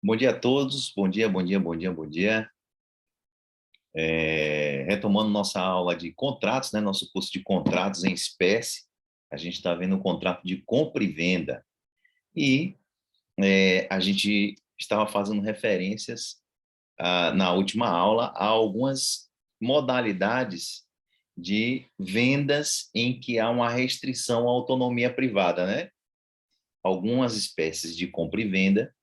Bom dia a todos, bom dia, bom dia, bom dia, bom dia. Retomando nossa aula de contratos, né? Nosso curso de contratos em espécie, a gente está vendo o contrato de compra e venda. E a gente estava fazendo referências na última aula a algumas modalidades de vendas em que há uma restrição à autonomia privada, né? Algumas espécies de compra e venda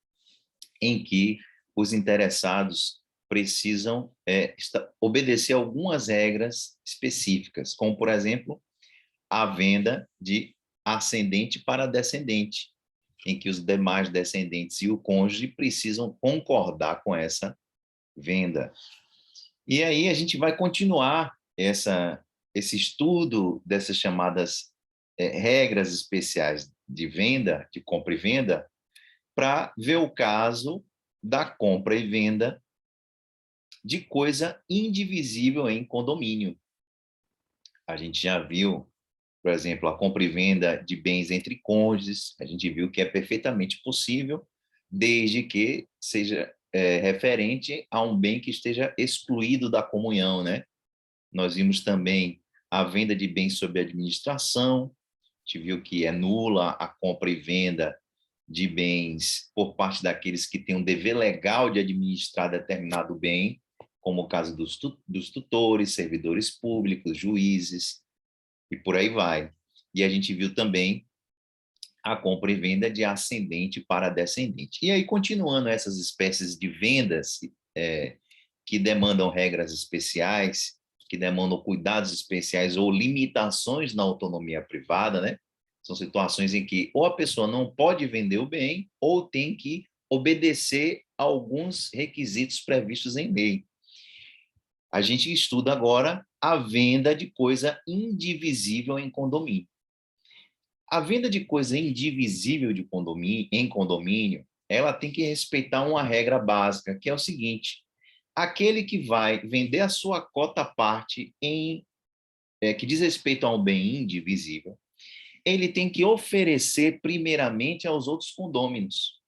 em que os interessados precisam obedecer algumas regras específicas, como, por exemplo, a venda de ascendente para descendente, em que os demais descendentes e o cônjuge precisam concordar com essa venda. E aí a gente vai continuar esse estudo dessas chamadas regras especiais de venda, de compra e venda, para ver o caso da compra e venda de coisa indivisível em condomínio. A gente já viu, por exemplo, a compra e venda de bens entre cônjuges, a gente viu que é perfeitamente possível, desde que seja referente a um bem que esteja excluído da comunhão, né? Nós vimos também a venda de bens sob administração, a gente viu que é nula a compra e venda de bens por parte daqueles que têm um dever legal de administrar determinado bem, como o caso dos tutores, servidores públicos, juízes, e por aí vai. E a gente viu também a compra e venda de ascendente para descendente. E aí, continuando essas espécies de vendas que demandam regras especiais, que demandam cuidados especiais ou limitações na autonomia privada, né? São situações em que ou a pessoa não pode vender o bem ou tem que obedecer a alguns requisitos previstos em lei. A gente estuda agora a venda de coisa indivisível em condomínio. A venda de coisa indivisível de condomínio, em condomínio, ela tem que respeitar uma regra básica, que é o seguinte: aquele que vai vender a sua cota parte que diz respeito a um bem indivisível, ele tem que oferecer primeiramente aos outros condôminos,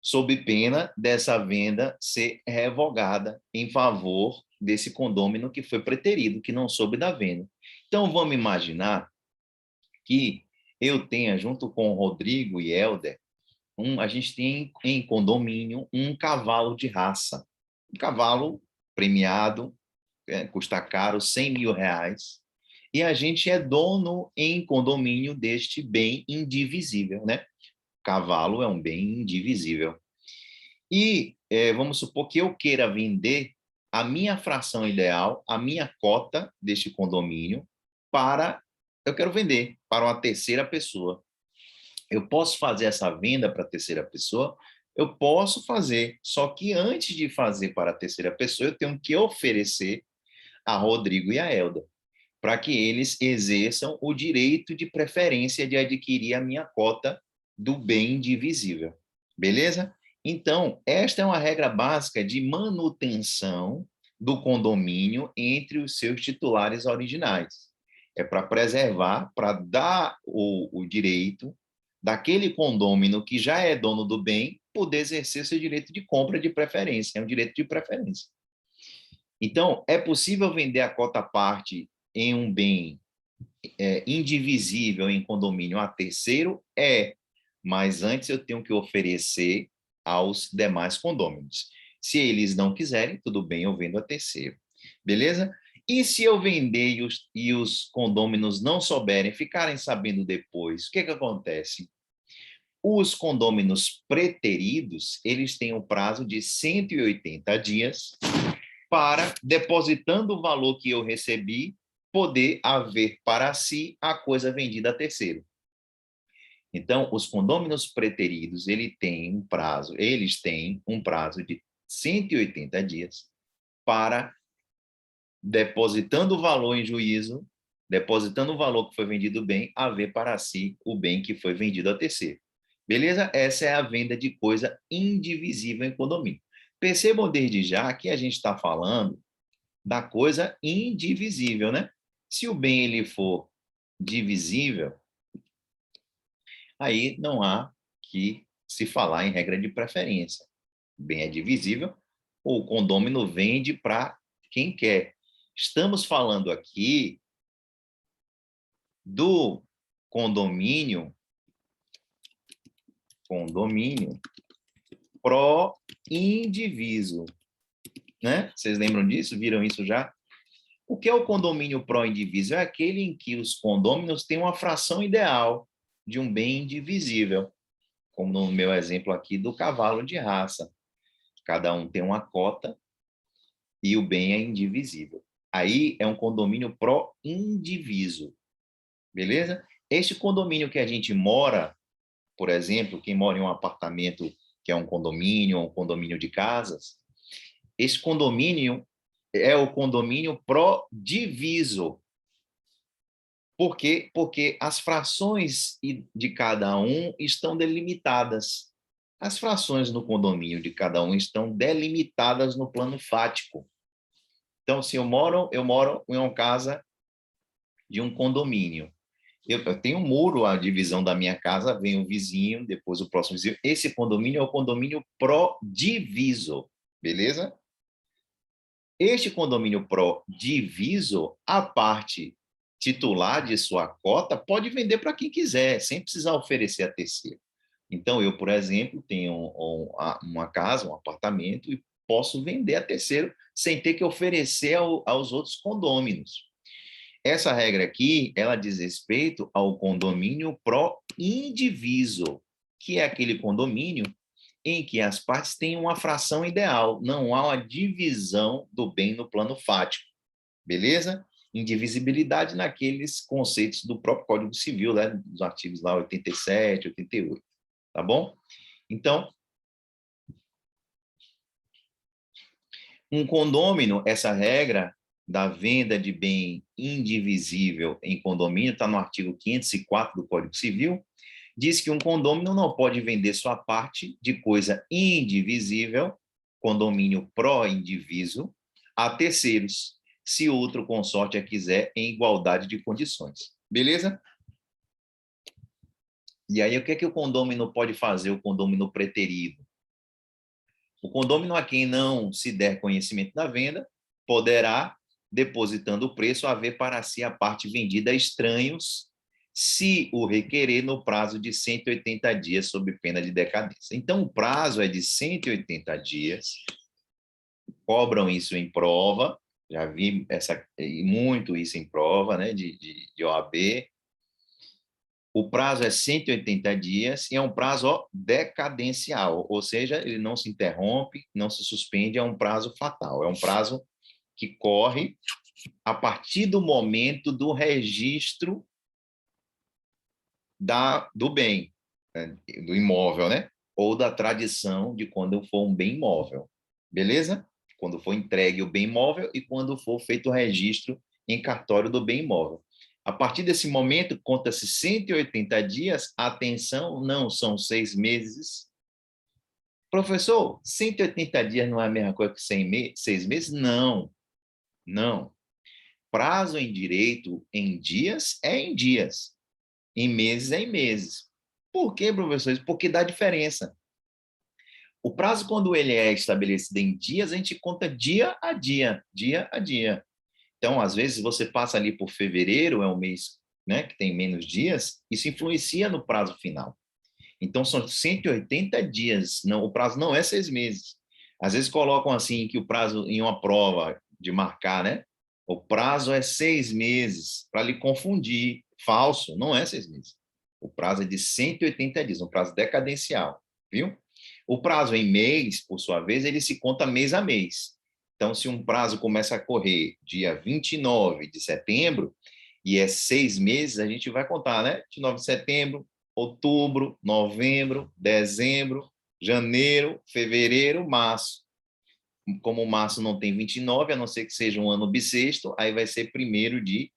sob pena dessa venda ser revogada em favor desse condômino que foi preterido, que não soube da venda. Então, vamos imaginar que eu tenha, junto com o Rodrigo e Helder, a gente tem em condomínio um cavalo de raça. Um cavalo premiado, custa caro, 100 mil reais. E a gente é dono em condomínio deste bem indivisível, né? Cavalo é um bem indivisível. E vamos supor que eu queira vender a minha fração ideal, a minha cota deste condomínio, eu quero vender para uma terceira pessoa. Eu posso fazer essa venda para a terceira pessoa? Eu posso fazer, só que antes de fazer para a terceira pessoa, eu tenho que oferecer a Rodrigo e a Elda, para que eles exerçam o direito de preferência de adquirir a minha cota do bem indivisível. Beleza? Então, esta é uma regra básica de manutenção do condomínio entre os seus titulares originais. É para preservar, para dar o direito daquele condômino que já é dono do bem poder exercer seu direito de compra de preferência, é um direito de preferência. Então, é possível vender a cota parte em um bem indivisível em condomínio a terceiro? Mas antes eu tenho que oferecer aos demais condôminos. Se eles não quiserem, tudo bem, eu vendo a terceiro. Beleza? E se eu vender e os condôminos não souberem, ficarem sabendo depois, o que acontece? Os condôminos preteridos, eles têm um prazo de 180 dias para, depositando o valor que eu recebi, poder haver para si a coisa vendida a terceiro. Então, os condôminos preteridos, eles têm um prazo de 180 dias para, depositando o valor em juízo, depositando o valor que foi vendido bem, haver para si o bem que foi vendido a terceiro. Beleza? Essa é a venda de coisa indivisível em condomínio. Percebam desde já que a gente está falando da coisa indivisível, né? Se o bem ele for divisível, aí não há que se falar em regra de preferência. O bem é divisível, o condômino vende para quem quer. Estamos falando aqui do condomínio pró-indiviso, né? Vocês lembram disso? Viram isso já? O que é o condomínio pró-indiviso? É aquele em que os condôminos têm uma fração ideal de um bem indivisível, como no meu exemplo aqui do cavalo de raça. Cada um tem uma cota e o bem é indivisível. Aí é um condomínio pró-indiviso, beleza? Este condomínio que a gente mora, por exemplo, quem mora em um apartamento que é um condomínio de casas, esse condomínio é o condomínio pró-diviso. Por quê? Porque as frações de cada um estão delimitadas. As frações no condomínio de cada um estão delimitadas no plano fático. Então, se eu moro em uma casa de um condomínio. Eu tenho um muro, a divisão da minha casa, vem o vizinho, depois o próximo vizinho. Esse condomínio é o condomínio pró-diviso, beleza? Este condomínio pró-diviso, a parte titular de sua cota pode vender para quem quiser, sem precisar oferecer a terceiro. Então, eu, por exemplo, tenho uma casa, um apartamento, e posso vender a terceiro sem ter que oferecer aos outros condôminos. Essa regra aqui, ela diz respeito ao condomínio pró-indiviso, que é aquele condomínio em que as partes têm uma fração ideal, não há uma divisão do bem no plano fático, beleza? Indivisibilidade naqueles conceitos do próprio Código Civil, né? Dos artigos lá 87, 88, tá bom? Então, um condômino, essa regra da venda de bem indivisível em condomínio, está no artigo 504 do Código Civil, diz que um condômino não pode vender sua parte de coisa indivisível, condomínio pró-indiviso, a terceiros, se outro consorte a quiser em igualdade de condições. Beleza? E aí, o que é que o condômino pode fazer, o condômino preterido? O condômino a quem não se der conhecimento da venda, poderá, depositando o preço, haver para si a parte vendida a estranhos, se o requerer no prazo de 180 dias, sob pena de decadência. Então, o prazo é de 180 dias, cobram isso em prova, já vi muito isso em prova, né, de OAB. O prazo é 180 dias e é um prazo decadencial, ou seja, ele não se interrompe, não se suspende, é um prazo fatal, é um prazo que corre a partir do momento do registro do bem, né, do imóvel, né? Ou da tradição de quando for um bem imóvel, beleza? Quando for entregue o bem imóvel e quando for feito o registro em cartório do bem imóvel. A partir desse momento, conta-se 180 dias, atenção, não são 6 meses. Professor, 180 dias não é a mesma coisa que 6 meses? Não, não. Prazo em direito em dias é em dias, em meses é em meses. Por quê, professores? Porque dá diferença. O prazo, quando ele é estabelecido em dias, a gente conta dia a dia, dia a dia. Então, às vezes, você passa ali por fevereiro, é um mês, né, que tem menos dias, isso influencia no prazo final. Então, são 180 dias, não, o prazo não é 6 meses. Às vezes colocam assim, que o prazo em uma prova de marcar, né? O prazo é 6 meses, para lhe confundir. Falso, não é 6 meses. O prazo é de 180 dias, um prazo decadencial, viu? O prazo em mês, por sua vez, ele se conta mês a mês. Então, se um prazo começa a correr dia 29 de setembro, e é 6 meses, a gente vai contar, né? 29 de setembro, outubro, novembro, dezembro, janeiro, fevereiro, março. Como março não tem 29, a não ser que seja um ano bissexto, aí vai ser 1º de...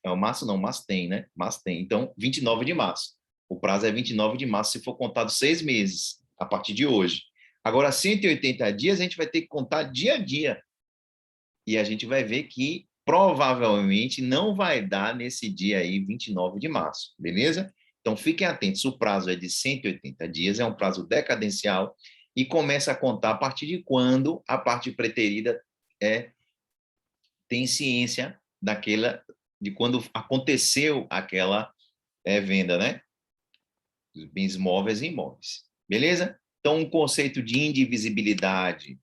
É o março não, mas tem, né? Mas tem. Então, 29 de março. O prazo é 29 de março, se for contado 6 meses, a partir de hoje. Agora, 180 dias, a gente vai ter que contar dia a dia. E a gente vai ver que provavelmente não vai dar nesse dia aí, 29 de março, beleza? Então, fiquem atentos, o prazo é de 180 dias, é um prazo decadencial, e começa a contar a partir de quando a parte preterida tem ciência de quando aconteceu aquela venda, né? Dos bens móveis e imóveis. Beleza? Então, um conceito de indivisibilidade,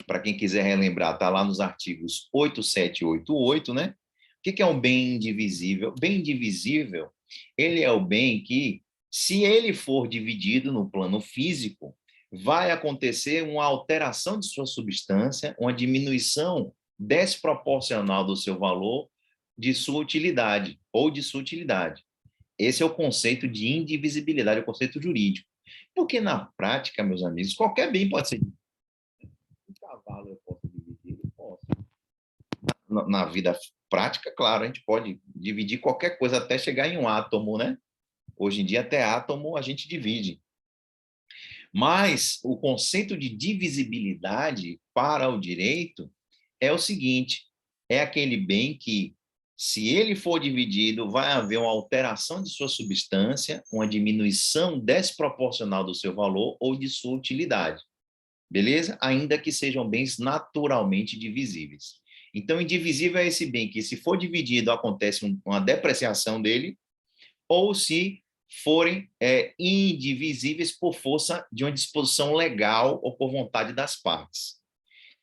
para quem quiser relembrar, está lá nos artigos 87 e 88, né? O que é um bem indivisível? Bem indivisível, ele é o bem que, se ele for dividido no plano físico, vai acontecer uma alteração de sua substância, uma diminuição desproporcional do seu valor, de sua utilidade ou de sua utilidade. Esse é o conceito de indivisibilidade, o conceito jurídico. Porque na prática, meus amigos, qualquer bem pode ser dividido. Um cavalo eu posso dividir? Eu posso. Na vida prática, claro, a gente pode dividir qualquer coisa até chegar em um átomo, né? Hoje em dia, até átomo a gente divide. Mas o conceito de divisibilidade para o direito é o seguinte: é aquele bem que, se ele for dividido, vai haver uma alteração de sua substância, uma diminuição desproporcional do seu valor ou de sua utilidade. Beleza? Ainda que sejam bens naturalmente divisíveis. Então, indivisível é esse bem que, se for dividido, acontece uma depreciação dele, ou se forem indivisíveis por força de uma disposição legal ou por vontade das partes.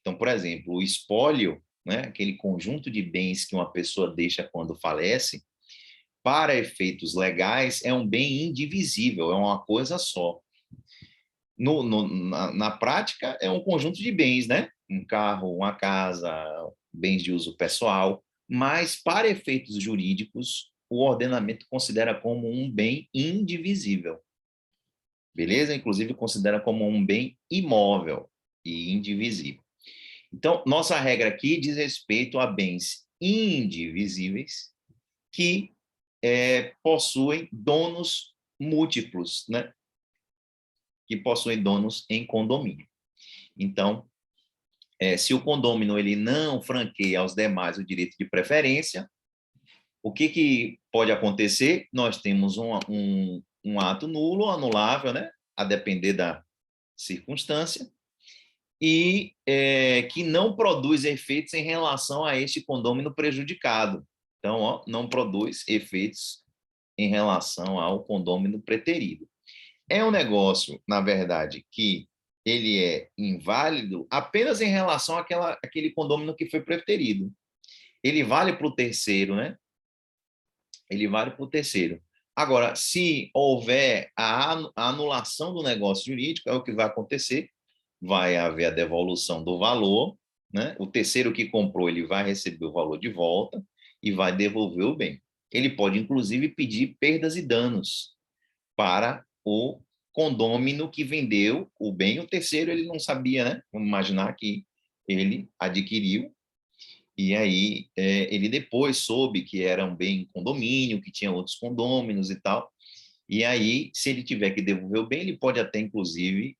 Então, por exemplo, o espólio, né, aquele conjunto de bens que uma pessoa deixa quando falece, para efeitos legais, é um bem indivisível, é uma coisa só. Na prática, é um conjunto de bens, né? Um carro, uma casa, bens de uso pessoal, mas para efeitos jurídicos, o ordenamento considera como um bem indivisível. Beleza? Inclusive, considera como um bem imóvel e indivisível. Então, nossa regra aqui diz respeito a bens indivisíveis que possuem donos múltiplos, né? Que possuem donos em condomínio. Então, se o condômino ele não franqueia aos demais o direito de preferência, o que pode acontecer? Nós temos um ato nulo, anulável, né? A depender da circunstância, e que não produz efeitos em relação a este condômino prejudicado. Então, não produz efeitos em relação ao condômino preterido. É um negócio, na verdade, que ele é inválido apenas em relação àquele condômino que foi preterido. Ele vale para o terceiro, né? Ele vale para o terceiro. Agora, se houver a anulação do negócio jurídico, é o que vai acontecer, vai haver a devolução do valor, né? O terceiro que comprou, ele vai receber o valor de volta e vai devolver o bem. Ele pode, inclusive, pedir perdas e danos para o condômino que vendeu o bem. O terceiro, ele não sabia, né? Vamos imaginar que ele adquiriu e aí ele depois soube que era um bem condomínio, que tinha outros condôminos e tal. E aí, se ele tiver que devolver o bem, ele pode até, inclusive,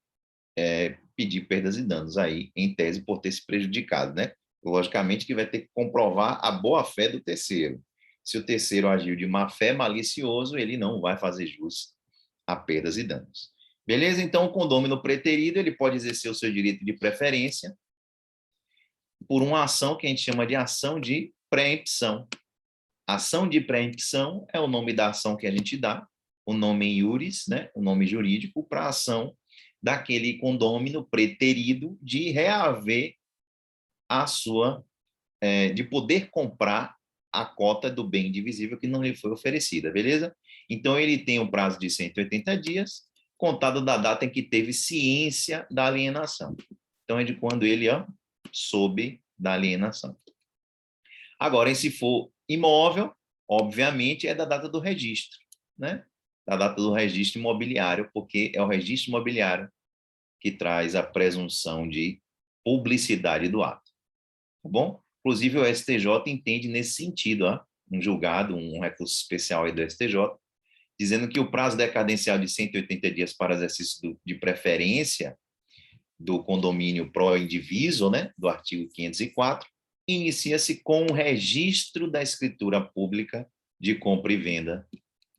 pedir perdas e danos aí, em tese, por ter se prejudicado, né? Logicamente que vai ter que comprovar a boa-fé do terceiro. Se o terceiro agiu de má-fé, malicioso, ele não vai fazer jus a perdas e danos. Beleza? Então, o condômino preterido, ele pode exercer o seu direito de preferência por uma ação que a gente chama de ação de preempção. Ação de preempção é o nome da ação que a gente dá, o nome em iuris, né, o nome jurídico, para a ação daquele condômino preterido de reaver a sua, de poder comprar a cota do bem indivisível que não lhe foi oferecida, beleza? Então, ele tem um prazo de 180 dias, contado da data em que teve ciência da alienação. Então, é de quando ele soube da alienação. Agora, se for imóvel, obviamente, é da data do registro, né? Da data do registro imobiliário, porque é o registro imobiliário que traz a presunção de publicidade do ato. Tá bom? Inclusive, o STJ entende nesse sentido, um julgado, um recurso especial aí do STJ, dizendo que o prazo decadencial de 180 dias para exercício de preferência do condomínio pró-indiviso, né, do artigo 504, inicia-se com o registro da escritura pública de compra e venda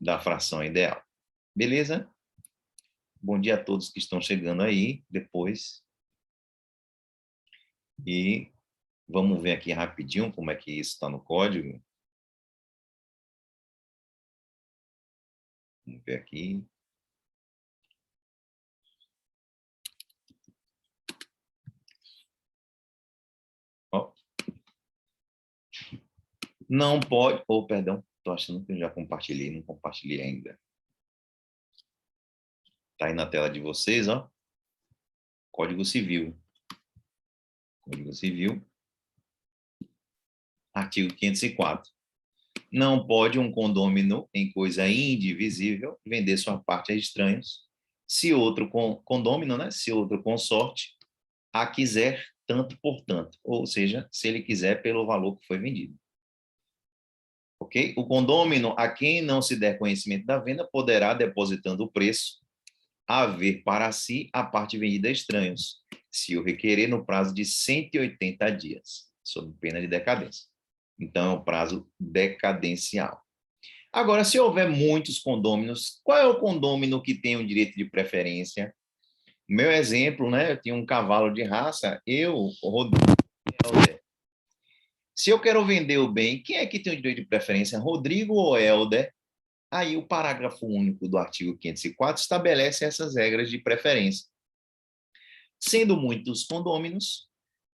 da fração ideal. Beleza? Bom dia a todos que estão chegando aí depois. E vamos ver aqui rapidinho como é que isso está no código. Vamos ver aqui. Ó. Não pode... Oh, perdão. Estou achando que eu já compartilhei. Não compartilhei ainda. Está aí na tela de vocês, ó. Código Civil. Código Civil. Artigo 504. Não pode um condômino, em coisa indivisível, vender sua parte a estranhos, se outro condômino, né, se outro consorte, a quiser tanto por tanto, ou seja, se ele quiser pelo valor que foi vendido. Ok? O condômino, a quem não se der conhecimento da venda, poderá, depositando o preço, haver para si a parte vendida a estranhos, se o requerer no prazo de 180 dias, sob pena de decadência. Então, é o prazo decadencial. Agora, se houver muitos condôminos, qual é o condômino que tem o direito de preferência? Meu exemplo, né? Eu tinha um cavalo de raça, Rodrigo. Se eu quero vender o bem, quem é que tem o direito de preferência? Rodrigo ou Helder? Aí o parágrafo único do artigo 504 estabelece essas regras de preferência. Sendo muitos condôminos,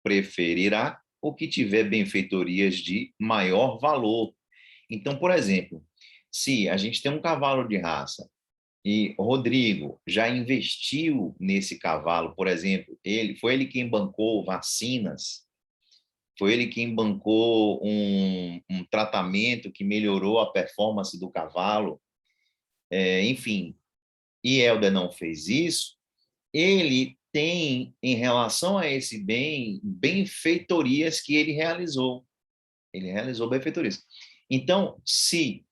preferirá o que tiver benfeitorias de maior valor. Então, por exemplo, se a gente tem um cavalo de raça e o Rodrigo já investiu nesse cavalo, por exemplo, foi ele quem bancou vacinas, foi ele quem bancou um tratamento que melhorou a performance do cavalo, enfim, e Helder não fez isso, ele tem, em relação a esse bem, benfeitorias que ele realizou. Ele realizou benfeitorias. Então, se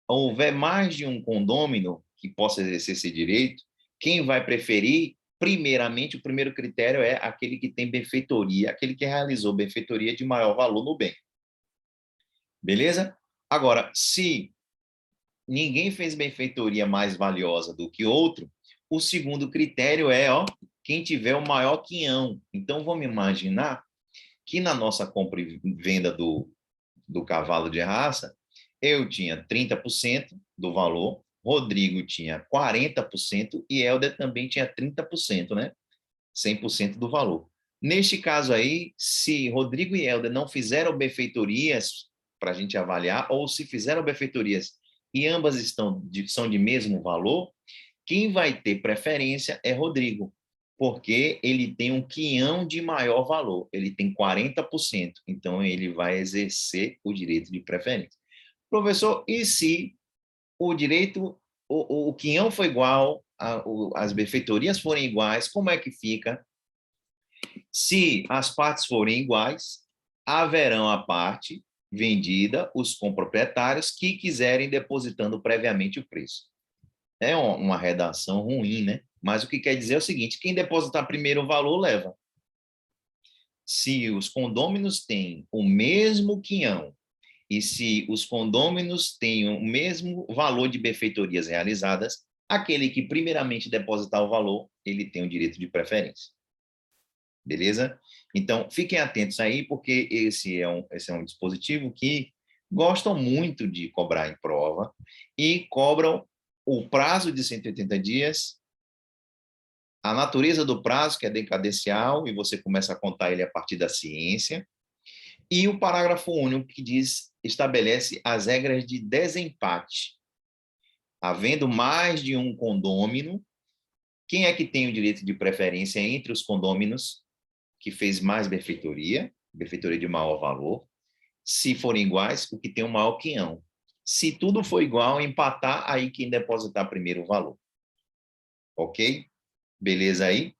houver mais de um condômino que possa exercer esse direito, quem vai preferir, primeiramente, o primeiro critério é aquele que tem benfeitoria, aquele que realizou benfeitoria de maior valor no bem. Beleza? Agora, se ninguém fez benfeitoria mais valiosa do que outro, o segundo critério é, ó, quem tiver o maior quinhão. Então, vamos imaginar que na nossa compra e venda do cavalo de raça, eu tinha 30% do valor, Rodrigo tinha 40% e Helder também tinha 30%, né? 100% do valor. Neste caso aí, se Rodrigo e Helder não fizeram benfeitorias para a gente avaliar, ou se fizeram benfeitorias e ambas são de mesmo valor, quem vai ter preferência é Rodrigo, porque ele tem um quinhão de maior valor, ele tem 40%, então ele vai exercer o direito de preferência. Professor, e se o direito, o quinhão foi igual, as benfeitorias forem iguais, como é que fica? Se as partes forem iguais, haverão a parte vendida, os comproprietários que quiserem depositando previamente o preço. É uma redação ruim, né? Mas o que quer dizer é o seguinte, quem depositar primeiro o valor, leva. Se os condôminos têm o mesmo quinhão e se os condôminos têm o mesmo valor de benfeitorias realizadas, aquele que primeiramente depositar o valor, ele tem o direito de preferência. Beleza? Então, fiquem atentos aí, porque esse é um dispositivo que gostam muito de cobrar em prova e cobram o prazo de 180 dias, a natureza do prazo, que é decadencial, e você começa a contar ele a partir da ciência, e o parágrafo único que estabelece as regras de desempate. Havendo mais de um condômino, quem é que tem o direito de preferência entre os condôminos que fez mais benfeitoria de maior valor? Se forem iguais, o que tem o maior quinhão. Se tudo for igual, empatar, aí quem depositar primeiro o valor. Ok? Beleza aí?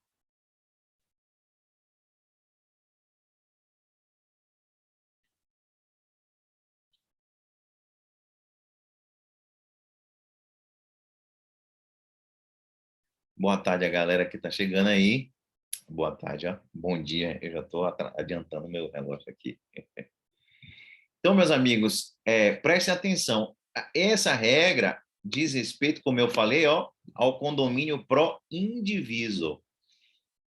Boa tarde a galera que está chegando aí. Boa tarde, ó. Bom dia. Eu já estou adiantando meu relógio aqui. Então, meus amigos, prestem atenção. Essa regra diz respeito, como eu falei, ó, ao condomínio pró-indiviso.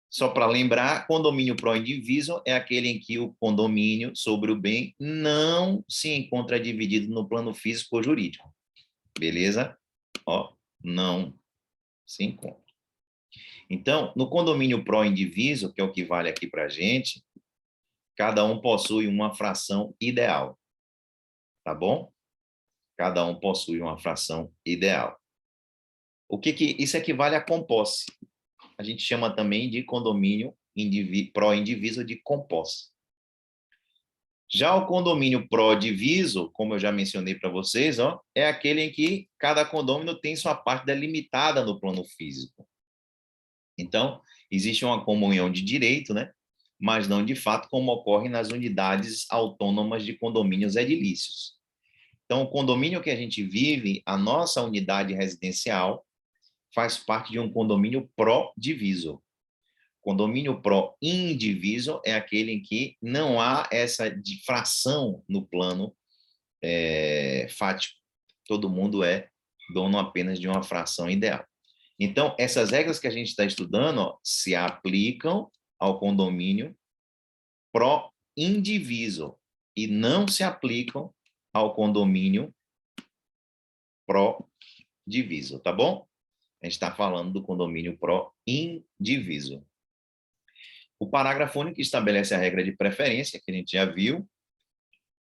Só para lembrar, condomínio pró-indiviso é aquele em que o condomínio sobre o bem não se encontra dividido no plano físico ou jurídico. Beleza? Ó, não se encontra. Então, no condomínio pró-indiviso, que é o que vale aqui para a gente, cada um possui uma fração ideal. Tá bom? Cada um possui uma fração ideal. Isso equivale a composse. A gente chama também de condomínio pró-indiviso de composse. Já o condomínio pró-diviso, como eu já mencionei para vocês, ó, é aquele em que cada condomínio tem sua parte delimitada no plano físico. Então, existe uma comunhão de direito, né? Mas não de fato como ocorre nas unidades autônomas de condomínios edilícios. Então, o condomínio que a gente vive, a nossa unidade residencial, faz parte de um condomínio pró-diviso. Condomínio pró-indiviso é aquele em que não há essa difração no plano fático. Todo mundo é dono apenas de uma fração ideal. Então, essas regras que a gente está estudando, ó, se aplicam ao condomínio pró-indiviso e não se aplicam ao condomínio pró-diviso, tá bom? A gente está falando do condomínio pró-indiviso. O parágrafo único estabelece a regra de preferência, que a gente já viu.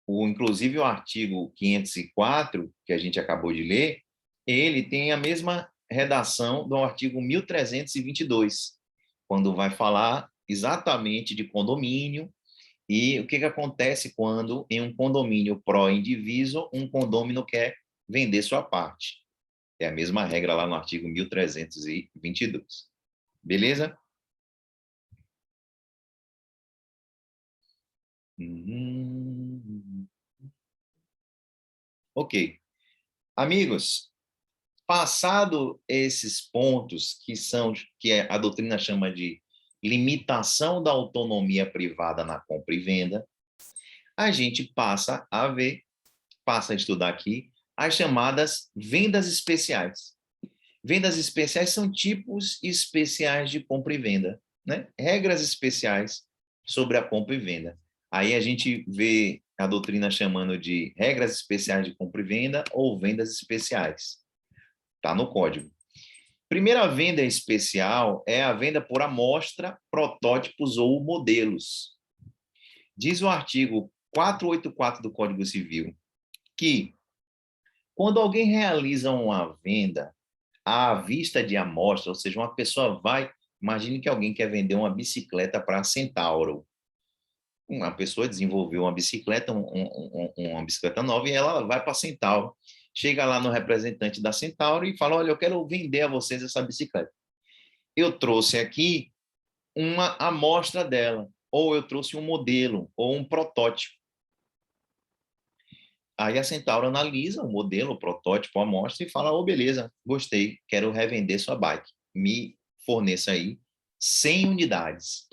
Inclusive, o artigo 504, que a gente acabou de ler, ele tem a mesma redação do artigo 1322, quando vai falar exatamente de condomínio e o que acontece quando, em um condomínio pró-indiviso, um condômino quer vender sua parte. É a mesma regra lá no artigo 1322. Beleza? Ok. Amigos, passado esses pontos que a doutrina chama de limitação da autonomia privada na compra e venda, a gente passa a estudar aqui as chamadas vendas especiais. Vendas especiais são tipos especiais de compra e venda, né? Regras especiais sobre a compra e venda. Aí a gente vê a doutrina chamando de regras especiais de compra e venda ou vendas especiais. Está no código. Primeira venda especial é a venda por amostra, protótipos ou modelos. Diz o artigo 484 do Código Civil que quando alguém realiza uma venda à vista de amostra, ou seja, uma pessoa vai, imagine que alguém quer vender uma bicicleta para a Centauro. Uma pessoa desenvolveu uma bicicleta, uma bicicleta nova, e ela vai para a Centauro. Chega lá no representante da Centauro e fala, olha, eu quero vender a vocês essa bicicleta. Eu trouxe aqui uma amostra dela, ou eu trouxe um modelo, ou um protótipo. Aí a Centauro analisa o modelo, o protótipo, a amostra e fala, beleza, gostei, quero revender sua bike. Me forneça aí 100 unidades.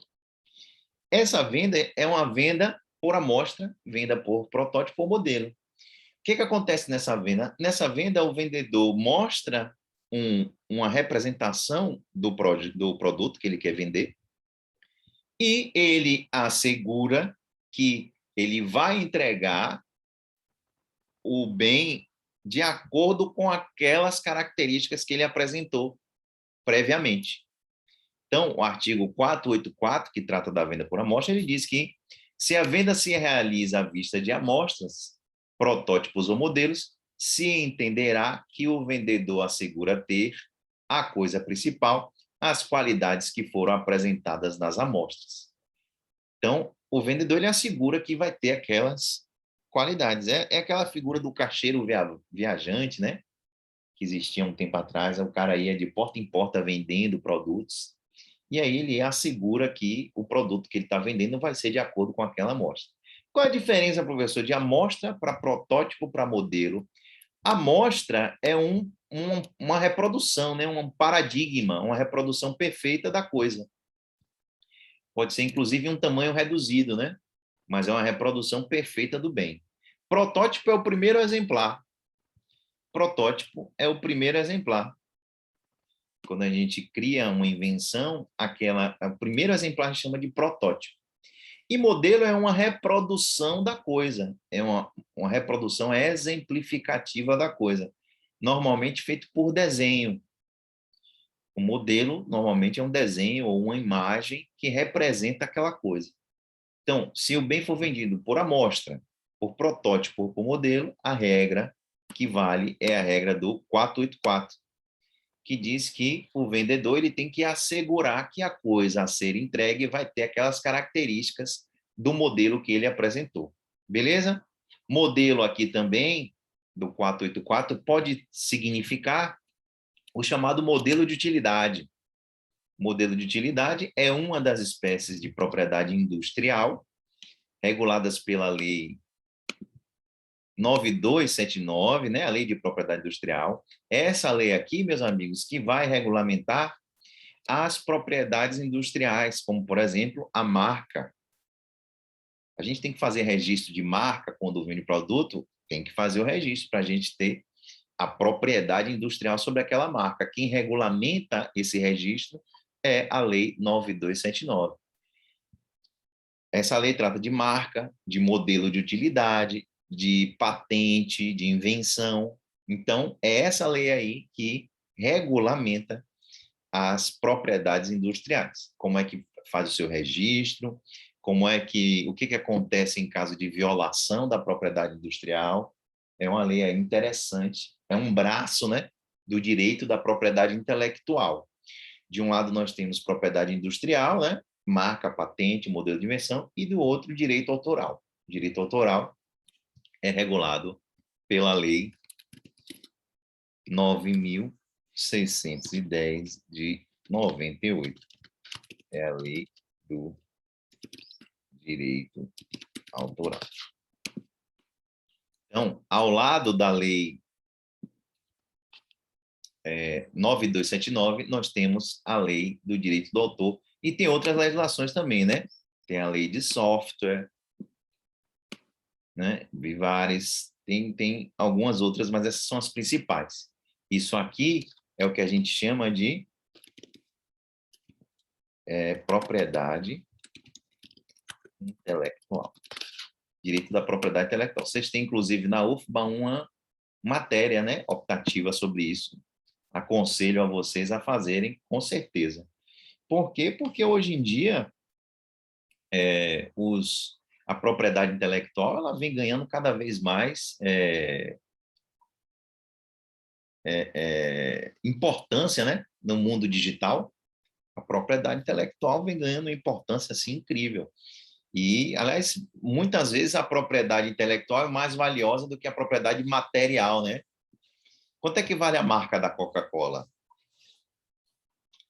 Essa venda é uma venda por amostra, venda por protótipo ou modelo. O que acontece nessa venda? Nessa venda, o vendedor mostra uma representação do produto que ele quer vender e ele assegura que ele vai entregar o bem de acordo com aquelas características que ele apresentou previamente. Então, o artigo 484, que trata da venda por amostra, ele diz que se a venda se realiza à vista de amostras, protótipos ou modelos, se entenderá que o vendedor assegura ter a coisa principal, as qualidades que foram apresentadas nas amostras. Então, o vendedor ele assegura que vai ter aquelas qualidades. É aquela figura do caixeiro viajante, né? Que existia um tempo atrás, o cara ia de porta em porta vendendo produtos, e aí ele assegura que o produto que ele está vendendo vai ser de acordo com aquela amostra. Qual é a diferença, professor, de amostra para protótipo para modelo? A amostra é uma reprodução, né? Um paradigma, uma reprodução perfeita da coisa. Pode ser, inclusive, um tamanho reduzido, né? Mas é uma reprodução perfeita do bem. Protótipo é o primeiro exemplar. protótipo é o primeiro exemplar. Quando a gente cria uma invenção, o primeiro exemplar a gente chama de protótipo. E modelo é uma reprodução da coisa, é uma reprodução exemplificativa da coisa, normalmente feito por desenho. O modelo, normalmente, é um desenho ou uma imagem que representa aquela coisa. Então, se o bem for vendido por amostra, por protótipo ou por modelo, a regra que vale é a regra do 484, que diz que o vendedor ele tem que assegurar que a coisa a ser entregue vai ter aquelas características do modelo que ele apresentou. Beleza? Modelo aqui também, do 484, pode significar o chamado modelo de utilidade. Modelo de utilidade é uma das espécies de propriedade industrial reguladas pela Lei 9279, né, a Lei de Propriedade Industrial. Essa lei aqui, meus amigos, que vai regulamentar as propriedades industriais, como, por exemplo, a marca. A gente tem que fazer registro de marca quando vende produto, tem que fazer o registro para a gente ter a propriedade industrial sobre aquela marca. Quem regulamenta esse registro é a Lei 9279. Essa lei trata de marca, de modelo de utilidade, de patente, de invenção. Então, é essa lei aí que regulamenta as propriedades industriais. Como é que faz o seu registro, o que acontece em caso de violação da propriedade industrial. É uma lei interessante, é um braço, né, do direito da propriedade intelectual. De um lado nós temos propriedade industrial, né, marca, patente, modelo de invenção, e do outro direito autoral. O direito autoral é regulado pela Lei 9.610 de 98. É a lei do direito autoral. Então, ao lado da lei 9279, nós temos a lei do direito do autor, e tem outras legislações também, né? Tem a lei de software, né? Vivares, tem algumas outras, mas essas são as principais. Isso aqui é o que a gente chama de propriedade intelectual. Direito da propriedade intelectual. Vocês têm, inclusive, na UFBA, uma matéria, né, optativa sobre isso. Aconselho a vocês a fazerem, com certeza. Por quê? Porque hoje em dia a propriedade intelectual ela vem ganhando cada vez mais importância, né, no mundo digital. A propriedade intelectual vem ganhando uma importância assim, incrível. E, aliás, muitas vezes a propriedade intelectual é mais valiosa do que a propriedade material, né? Quanto é que vale a marca da Coca-Cola?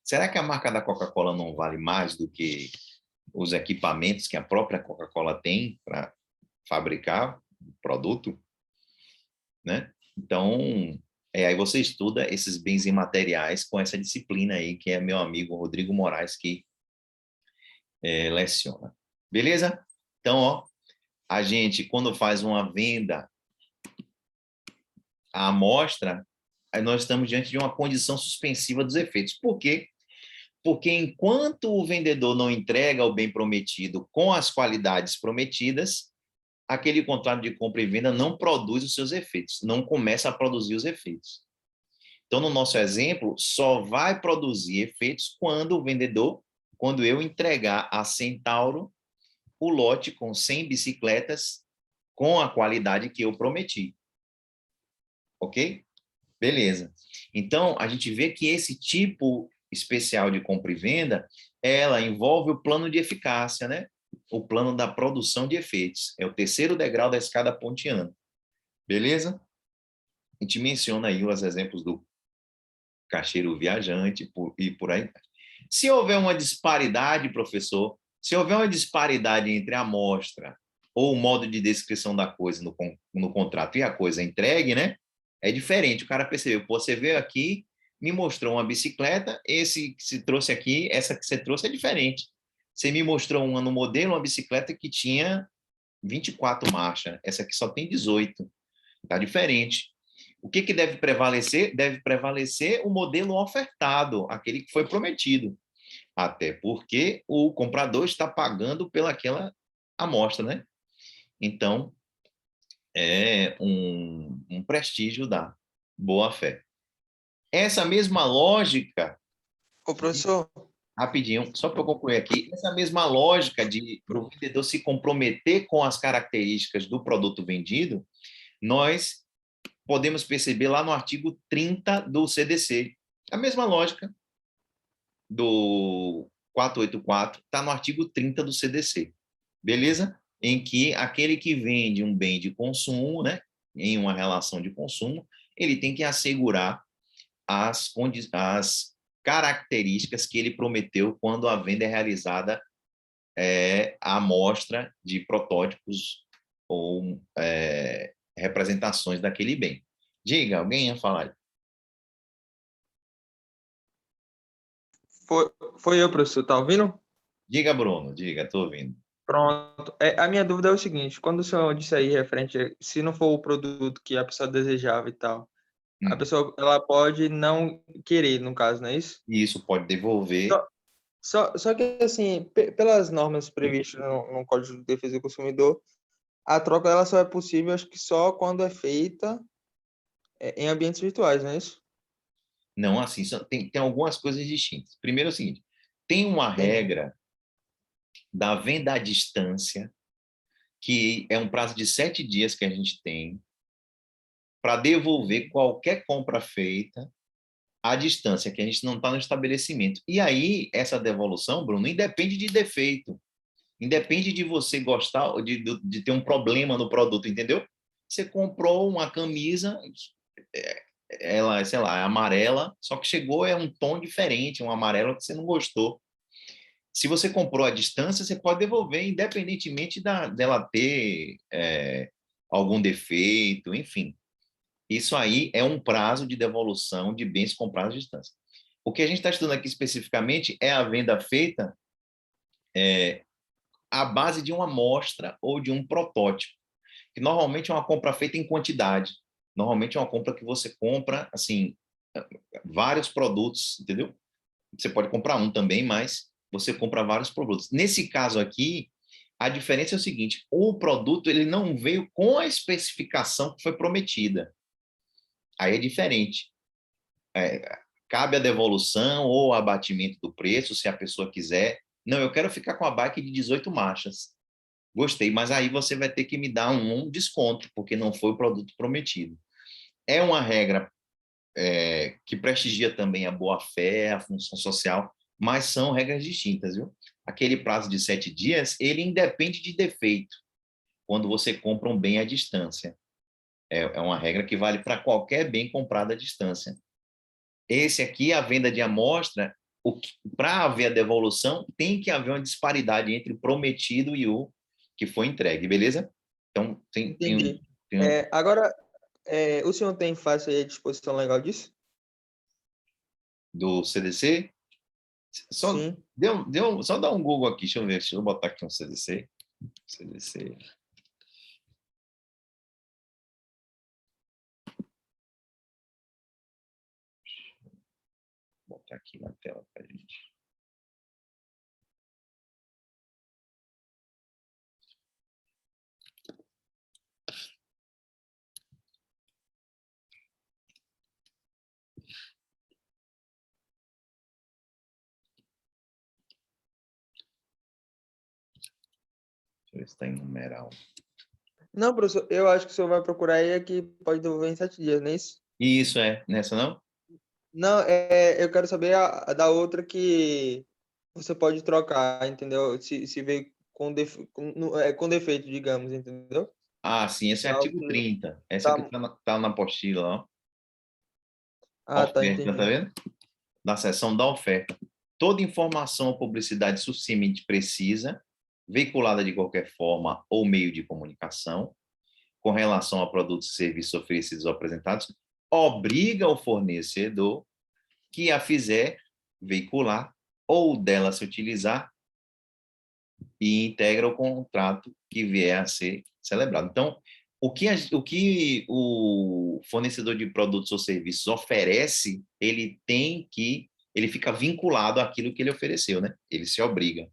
Será que a marca da Coca-Cola não vale mais do que os equipamentos que a própria Coca-Cola tem para fabricar o produto, né? Então, aí você estuda esses bens imateriais com essa disciplina aí, que é meu amigo Rodrigo Moraes que leciona. Beleza? Então, ó, a gente, quando faz uma venda à amostra, aí nós estamos diante de uma condição suspensiva dos efeitos. Por quê? Porque enquanto o vendedor não entrega o bem prometido com as qualidades prometidas, aquele contrato de compra e venda não produz os seus efeitos, não começa a produzir os efeitos. Então, no nosso exemplo, só vai produzir efeitos quando eu entregar a Centauro o lote com 100 bicicletas com a qualidade que eu prometi. Ok? Beleza. Então, a gente vê que esse tipo especial de compra e venda, ela envolve o plano de eficácia, né? O plano da produção de efeitos. É o terceiro degrau da escada pontiana. Beleza? A gente menciona aí os exemplos do caixeiro viajante e por aí. Se houver uma disparidade, professor, se houver uma disparidade entre a amostra ou o modo de descrição da coisa no contrato e a coisa entregue, né? É diferente. O cara percebeu, pô, você veio aqui, me mostrou uma bicicleta, esse que se trouxe aqui, essa que você trouxe é diferente. Você me mostrou uma no modelo, uma bicicleta que tinha 24 marchas, essa aqui só tem 18. Tá diferente. O que deve prevalecer? Deve prevalecer o modelo ofertado, aquele que foi prometido. Até porque o comprador está pagando pelaquela amostra, né? Então, é um prestígio da boa-fé. Essa mesma lógica, Ô, professor, rapidinho, só para eu concluir aqui, essa mesma lógica de o vendedor se comprometer com as características do produto vendido, nós podemos perceber lá no artigo 30 do CDC. A mesma lógica do 484 está no artigo 30 do CDC. Beleza? Em que aquele que vende um bem de consumo, né, em uma relação de consumo, ele tem que assegurar as características que ele prometeu quando a venda é realizada, a amostra de protótipos ou representações daquele bem. Diga, alguém ia falar? foi eu, professor, tá ouvindo? Diga, Bruno, diga, estou ouvindo. Pronto. A minha dúvida é o seguinte: quando o senhor disse aí, referente, se não for o produto que a pessoa desejava e tal, a pessoa ela pode não querer, no caso, não é isso? E isso pode devolver. Só, só que, assim, pelas normas previstas no Código de Defesa do Consumidor, a troca ela só é possível, acho que só quando é feita em ambientes virtuais, não é isso? Não, assim, tem algumas coisas distintas. Primeiro é o seguinte, tem uma Entendi. regra da venda à distância, que é um prazo de 7 dias que a gente tem para devolver qualquer compra feita à distância, que a gente não está no estabelecimento. E aí, essa devolução, Bruno, independe de defeito, independe de você gostar, de ter um problema no produto, entendeu? Você comprou uma camisa, ela, sei lá, é amarela, só que chegou um tom diferente, um amarelo que você não gostou. Se você comprou à distância, você pode devolver, independentemente dela ter algum defeito, enfim. Isso aí é um prazo de devolução de bens comprados à distância. O que a gente está estudando aqui especificamente é a venda feita à base de uma amostra ou de um protótipo, que normalmente é uma compra feita em quantidade. Normalmente é uma compra que você compra, assim, vários produtos, entendeu? Você pode comprar um também, mas você compra vários produtos. Nesse caso aqui, a diferença é o seguinte: o produto ele não veio com a especificação que foi prometida. Aí é diferente. Cabe a devolução ou abatimento do preço, se a pessoa quiser. Não, eu quero ficar com a bike de 18 marchas. Gostei, mas aí você vai ter que me dar um desconto, porque não foi o produto prometido. É uma regra que prestigia também a boa-fé, a função social, mas são regras distintas, viu? Aquele prazo de 7 dias, ele independe de defeito, quando você compra um bem à distância. É uma regra que vale para qualquer bem comprado à distância. Esse aqui, a venda de amostra, para haver a devolução, tem que haver uma disparidade entre o prometido e o que foi entregue, beleza? Então, Entendi. tem Agora, o senhor tem fácil aí a disposição legal disso? do CDC. Só, Sim. só dá um Google aqui, deixa eu botar aqui um CDC. CDC. Vou botar aqui na tela para a gente. Deixa eu ver se está em numeral. Não, professor, eu acho que o senhor vai procurar aí que pode devolver em 7 dias, não é isso? Isso é, nessa não? Não, eu quero saber a da outra que você pode trocar, entendeu? Se veio com defeito, digamos, entendeu? Ah, sim, esse é Tá, artigo 30. Essa que tá, está na apostila, ó. tá, Oferta, tá entendi. vendo? Da seção da oferta. Toda informação ou publicidade suficientemente precisa, veiculada de qualquer forma ou meio de comunicação, com relação a produtos e serviços oferecidos ou apresentados, obriga o fornecedor que a fizer veicular ou dela se utilizar e integra o contrato que vier a ser celebrado. Então, o que o fornecedor de produtos ou serviços oferece, ele fica vinculado àquilo que ele ofereceu, né? Ele se obriga.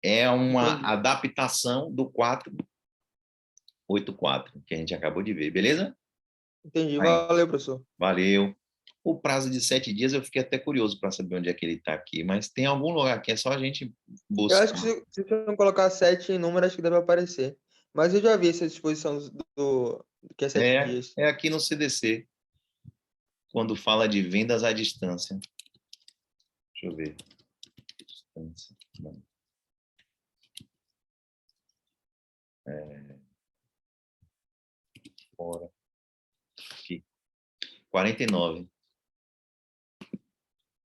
É uma Entendi. adaptação do 484, que a gente acabou de ver, beleza? Entendi. Aí, Valeu, professor. valeu. O prazo de 7 dias, eu fiquei até curioso para saber onde é que ele está aqui, mas tem algum lugar que é só a gente Eu acho que buscar. se você não colocar 7 em número, acho que deve aparecer. Mas eu já vi essa disposição do que é 7 dias. É aqui no CDC, quando fala de vendas à distância. Deixa eu ver. Distância. Não. Fora. Aqui. 49.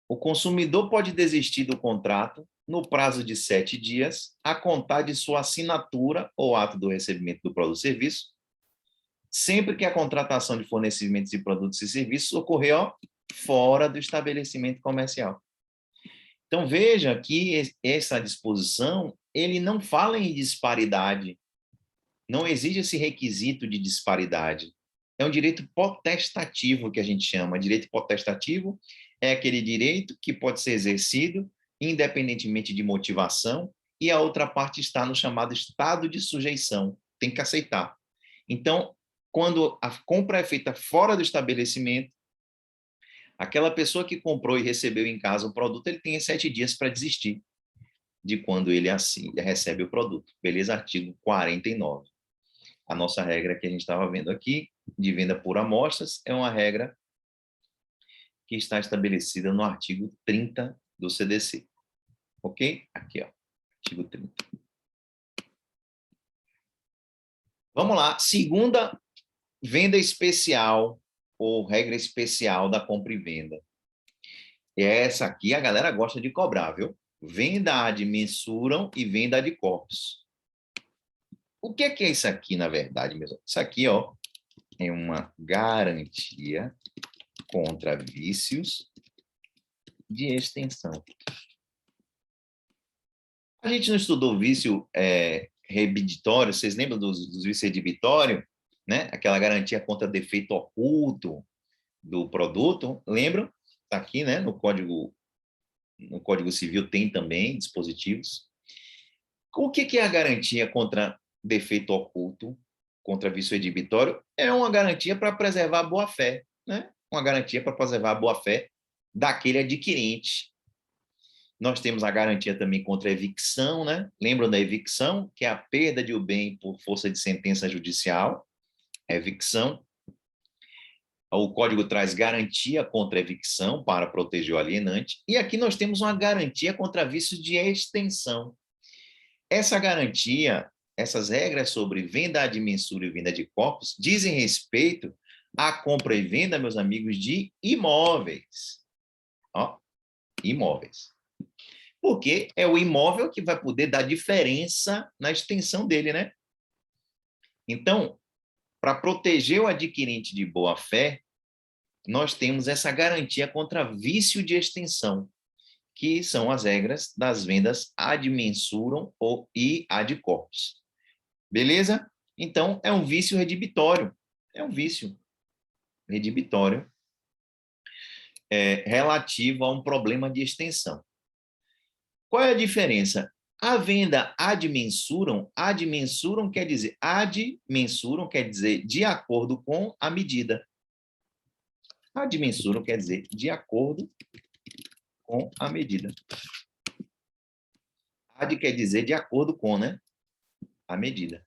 O consumidor pode desistir do contrato no prazo de 7 dias, a contar de sua assinatura ou ato do recebimento do produto ou serviço, sempre que a contratação de fornecimentos de produtos e serviços ocorrer fora do estabelecimento comercial. Então, veja que essa disposição, ele não fala em disparidade, não exige esse requisito de disparidade. É um direito potestativo que a gente chama. Direito potestativo é aquele direito que pode ser exercido independentemente de motivação, e a outra parte está no chamado estado de sujeição. Tem que aceitar. Então, quando a compra é feita fora do estabelecimento, aquela pessoa que comprou e recebeu em casa o produto, ele tem 7 dias para desistir de quando ele assim recebe o produto. Beleza? Artigo 49. A nossa regra que a gente estava vendo aqui, de venda por amostras, é uma regra que está estabelecida no artigo 30 do CDC. Ok? Aqui, ó, artigo 30. Vamos lá. Segunda, venda especial ou regra especial da compra e venda. Essa aqui a galera gosta de cobrar, viu? Venda ad mensuram e venda ad corpus. O que é isso aqui, na verdade, mesmo? Isso aqui, ó, é uma garantia contra vícios de extensão. A gente não estudou vício redibitório, vocês lembram dos vícios redibitórios? Né? Aquela garantia contra defeito oculto do produto, lembram? Está aqui, né? No Código Civil tem também dispositivos. O que é a garantia contra defeito oculto, contra vício redibitório? É uma garantia para preservar a boa-fé, né? Uma garantia para preservar a boa-fé daquele adquirente. Nós temos a garantia também contra a evicção, né? Lembram da evicção, que é a perda de um bem por força de sentença judicial? A evicção. O Código traz garantia contra a evicção para proteger o alienante. E aqui nós temos uma garantia contra vícios de extensão. Essa garantia, essas regras sobre venda ad mensura e venda de corpos, dizem respeito à compra e venda, meus amigos, de imóveis. Ó, imóveis. Porque é o imóvel que vai poder dar diferença na extensão dele, né? Então, para proteger o adquirente de boa-fé, nós temos essa garantia contra vício de extensão, que são as regras das vendas ad mensuram e ad corpus. Beleza? Então, é um vício redibitório. É um vício redibitório relativo a um problema de extensão. Qual é a diferença? A venda ad mensuram quer dizer, de acordo com a medida. Ad mensuram quer dizer de acordo com a medida. Ad quer dizer de acordo com, né? A medida.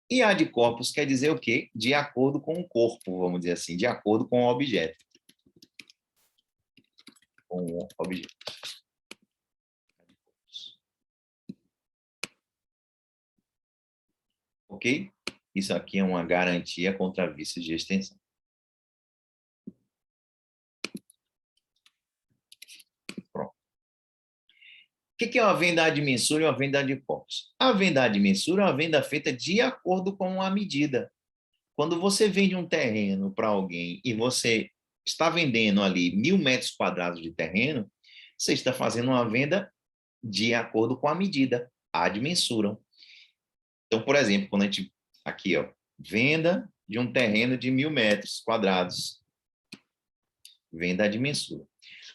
E ad corpus quer dizer o quê? De acordo com o corpo, vamos dizer assim, de acordo com o objeto. Com o objeto. Ok? Isso aqui é uma garantia contra vícios de extensão. Pronto. O que é uma venda ad mensura e uma venda ad corpus? A venda ad mensura é uma venda feita de acordo com a medida. Quando você vende um terreno para alguém e você está vendendo ali 1.000 metros quadrados de terreno, você está fazendo uma venda de acordo com a medida, ad mensuram. Então, por exemplo, quando a gente, aqui, ó, Venda de um terreno de 1.000 metros quadrados. Venda de mensura.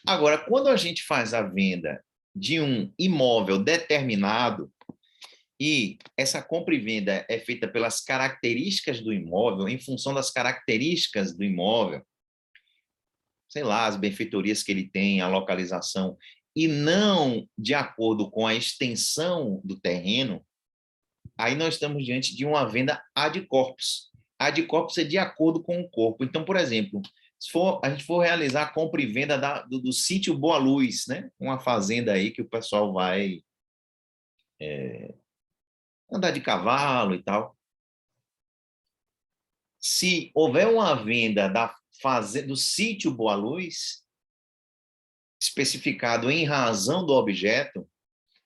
Agora, quando a gente faz a venda de um imóvel determinado, e essa compra e venda é feita pelas características do imóvel, em função das características do imóvel, sei lá, as benfeitorias que ele tem, a localização, e não de acordo com a extensão do terreno, aí nós estamos diante de uma venda ad corpus. Ad corpus é de acordo com o corpo. Então, por exemplo, se a gente for realizar a compra e venda do sítio Boa Luz, né? Uma fazenda aí que o pessoal vai andar de cavalo e tal. Se houver uma venda do sítio Boa Luz, especificado em razão do objeto,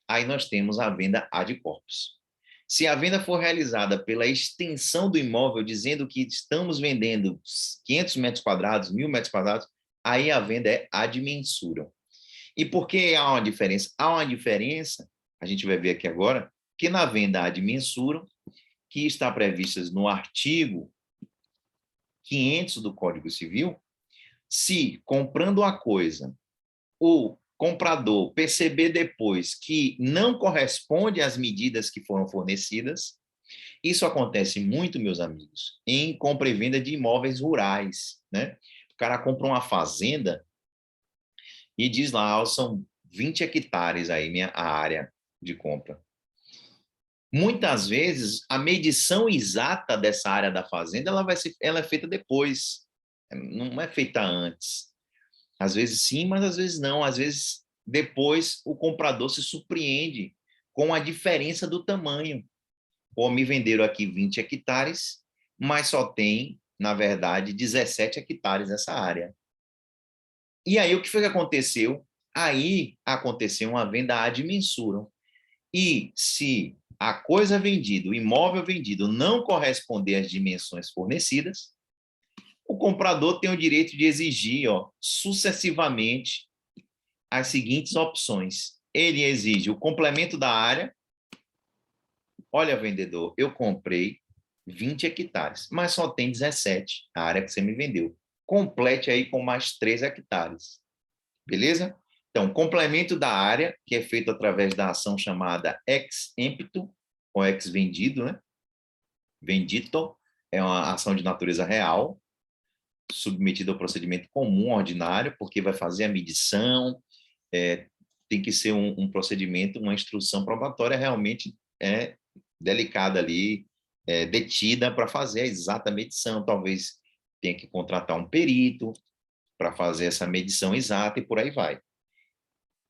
aí nós temos a venda ad corpus. Se a venda for realizada pela extensão do imóvel, dizendo que estamos vendendo 500 metros quadrados, 1.000 metros quadrados, aí a venda é ad mensura. E por que há uma diferença? Há uma diferença, a gente vai ver aqui agora, que na venda ad mensura, que está prevista no artigo 500 do Código Civil, se comprando a coisa, o comprador perceber depois que não corresponde às medidas que foram fornecidas, isso acontece muito, meus amigos, em compra e venda de imóveis rurais, né? O cara compra uma fazenda e diz lá, são 20 hectares aí a área de compra. Muitas vezes, a medição exata dessa área da fazenda, ela é feita depois, não é feita antes. Às vezes sim, mas às vezes não. Às vezes, depois, o comprador se surpreende com a diferença do tamanho. Ou me venderam aqui 20 hectares, mas só tem, na verdade, 17 hectares nessa área. E aí, o que foi que aconteceu? Aí aconteceu uma venda ad mensura. E se a coisa vendida, o imóvel vendido, não corresponder às dimensões fornecidas, o comprador tem o direito de exigir, sucessivamente, as seguintes opções. Ele exige o complemento da área. Olha, vendedor, eu comprei 20 hectares, mas só tem 17, a área que você me vendeu. Complete aí com mais 3 hectares. Beleza? Então, complemento da área, que é feito através da ação chamada ex empto, ou ex vendido, né? Vendito, é uma ação de natureza real, submetida ao procedimento comum, ordinário, porque vai fazer a medição, tem que ser um procedimento, uma instrução probatória realmente delicada ali, detida para fazer a exata medição. Talvez tenha que contratar um perito para fazer essa medição exata e por aí vai.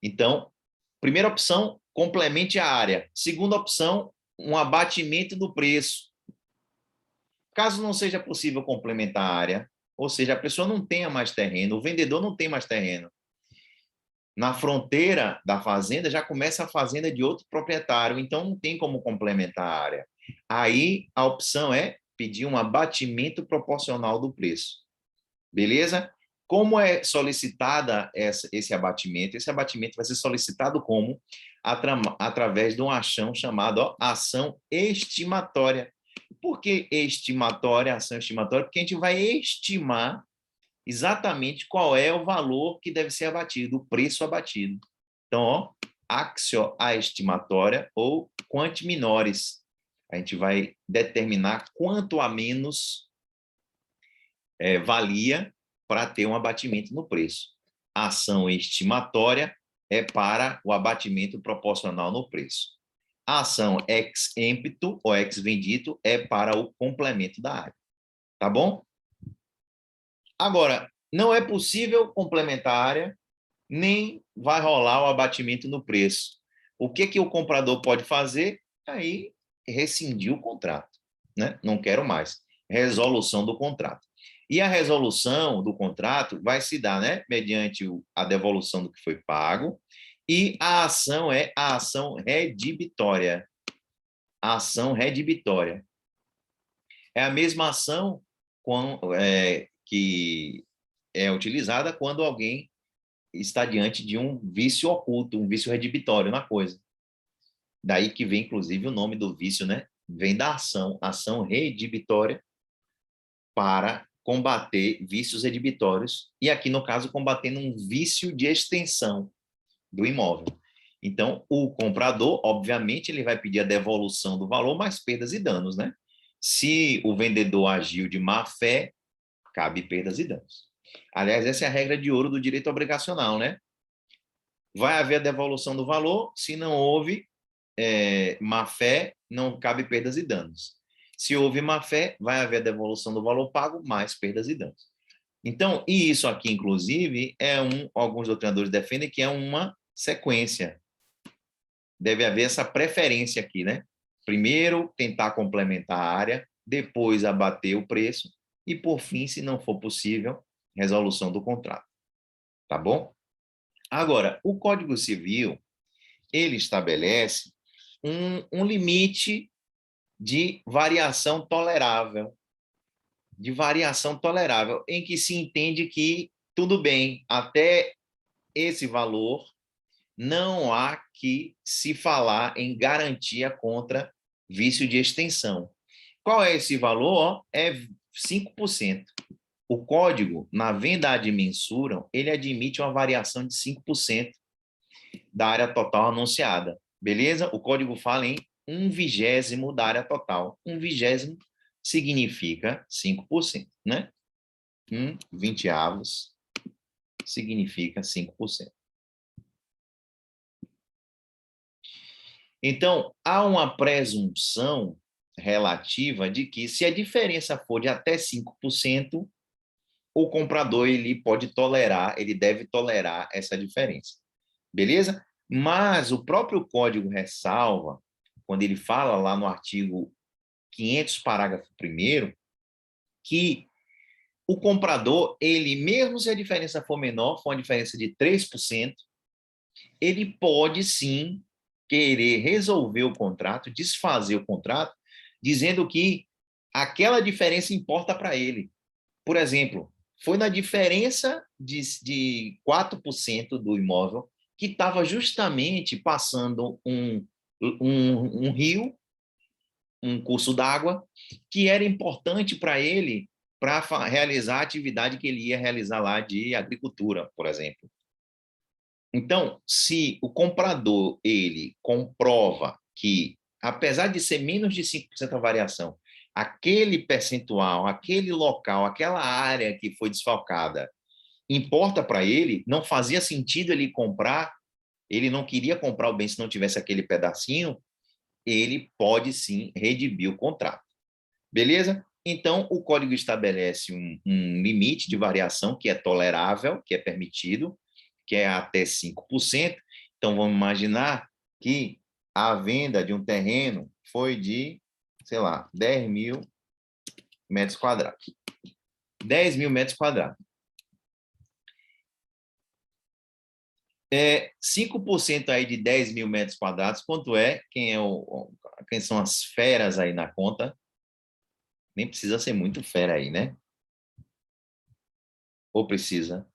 Então, primeira opção, complemente a área. Segunda opção, um abatimento do preço. Caso não seja possível complementar a área, ou seja, a pessoa não tenha mais terreno, o vendedor não tem mais terreno, na fronteira da fazenda já começa a fazenda de outro proprietário, então não tem como complementar a área. Aí a opção é pedir um abatimento proporcional do preço. Beleza? Como é solicitada esse abatimento? Esse abatimento vai ser solicitado como? Através de uma ação chamada ação estimatória. Por que estimatória, ação estimatória? Porque a gente vai estimar exatamente qual é o valor que deve ser abatido, o preço abatido. Então, axio a estimatória ou quanti minores. A gente vai determinar quanto a menos valia para ter um abatimento no preço. A ação estimatória é para o abatimento proporcional no preço. A ação ex empto ou ex vendito é para o complemento da área. Tá bom? Agora, não é possível complementar a área, nem vai rolar o abatimento no preço. O que o comprador pode fazer? Aí, rescindir o contrato, né? Não quero mais. Resolução do contrato. E a resolução do contrato vai se dar, né, mediante a devolução do que foi pago, e a ação é a ação redibitória. A ação redibitória. É a mesma ação que é utilizada quando alguém está diante de um vício oculto, um vício redibitório na coisa. Daí que vem, inclusive, o nome do vício, né? vem da ação reedibitória para combater vícios edibitórios, e aqui, no caso, combatendo um vício de extensão do imóvel. Então, o comprador, obviamente, ele vai pedir a devolução do valor, mais perdas e danos, né? Se o vendedor agiu de má fé, cabe perdas e danos. Aliás, essa é a regra de ouro do direito obrigacional, né? Vai haver a devolução do valor, se não houve má fé, não cabe perdas e danos. Se houve má fé, vai haver a devolução do valor pago, mais perdas e danos. Então, e isso aqui, inclusive, alguns doutrinadores defendem que é uma sequência. Deve haver essa preferência aqui, né? Primeiro, tentar complementar a área, depois abater o preço e, por fim, se não for possível, resolução do contrato. Tá bom? Agora, o Código Civil, ele estabelece um limite de variação tolerável, em que se entende que, tudo bem, até esse valor, não há que se falar em garantia contra vício de extensão. Qual é esse valor? É 5%. O código, na venda ad mensuram, ele admite uma variação de 5% da área total anunciada. Beleza? O código fala em 1/20 da área total. 1/20 significa 5%, né? 1/20 significa 5%. Então, há uma presunção relativa de que, se a diferença for de até 5%, o comprador ele deve tolerar essa diferença. Beleza? Mas o próprio código ressalva, quando ele fala lá no artigo 500, parágrafo 1º, que o comprador, ele, mesmo se a diferença for menor, for uma diferença de 3%, ele pode sim querer resolver o contrato, desfazer o contrato, dizendo que aquela diferença importa para ele. Por exemplo, foi na diferença de 4% do imóvel que estava justamente passando um rio, um curso d'água, que era importante para ele para realizar a atividade que ele ia realizar lá de agricultura, por exemplo. Então, se o comprador ele comprova que, apesar de ser menos de 5% a variação, aquele percentual, aquele local, aquela área que foi desfalcada, importa para ele, não fazia sentido ele comprar, ele não queria comprar o bem se não tivesse aquele pedacinho, ele pode sim redimir o contrato. Beleza? Então, o código estabelece um limite de variação que é tolerável, que é permitido, que é até 5%. Então, vamos imaginar que a venda de um terreno foi de, sei lá, 10 mil metros quadrados. 10 mil metros quadrados. 5% aí de 10 mil metros quadrados, quanto é? Quem são as feras aí na conta? Nem precisa ser muito fera aí, né? Ou precisa?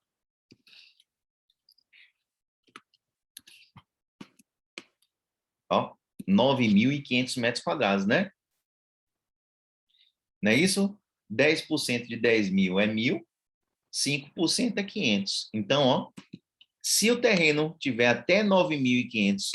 Ó, 9.500 metros quadrados, né? Não é isso? 10% de 10 mil é 1.000, 5% é 500. Então, ó, se o terreno tiver até 9.500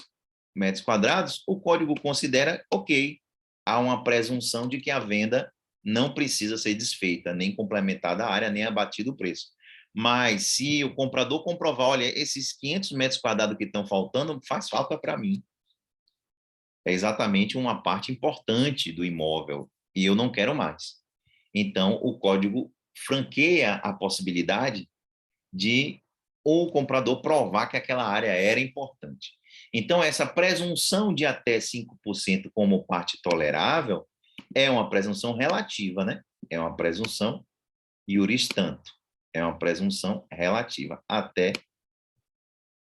metros quadrados, o código considera, ok, há uma presunção de que a venda não precisa ser desfeita, nem complementada a área, nem abatido o preço. Mas se o comprador comprovar, olha, esses 500 metros quadrados que estão faltando, faz falta para mim. É exatamente uma parte importante do imóvel e eu não quero mais. Então, o código franqueia a possibilidade de o comprador provar que aquela área era importante. Então, essa presunção de até 5% como parte tolerável é uma presunção relativa, né? É uma presunção iuris tanto. É uma presunção relativa, até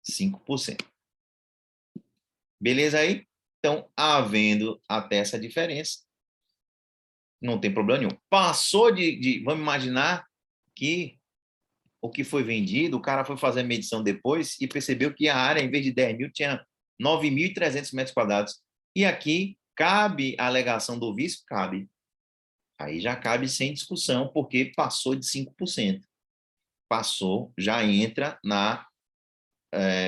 5%. Beleza aí? Então, havendo até essa diferença, não tem problema nenhum. Passou vamos imaginar que o que foi vendido, o cara foi fazer a medição depois e percebeu que a área, em vez de 10 mil, tinha 9.300 metros quadrados. E aqui Cabe a alegação do vício? Cabe. Aí já cabe sem discussão, porque passou de 5%. Passou, já entra na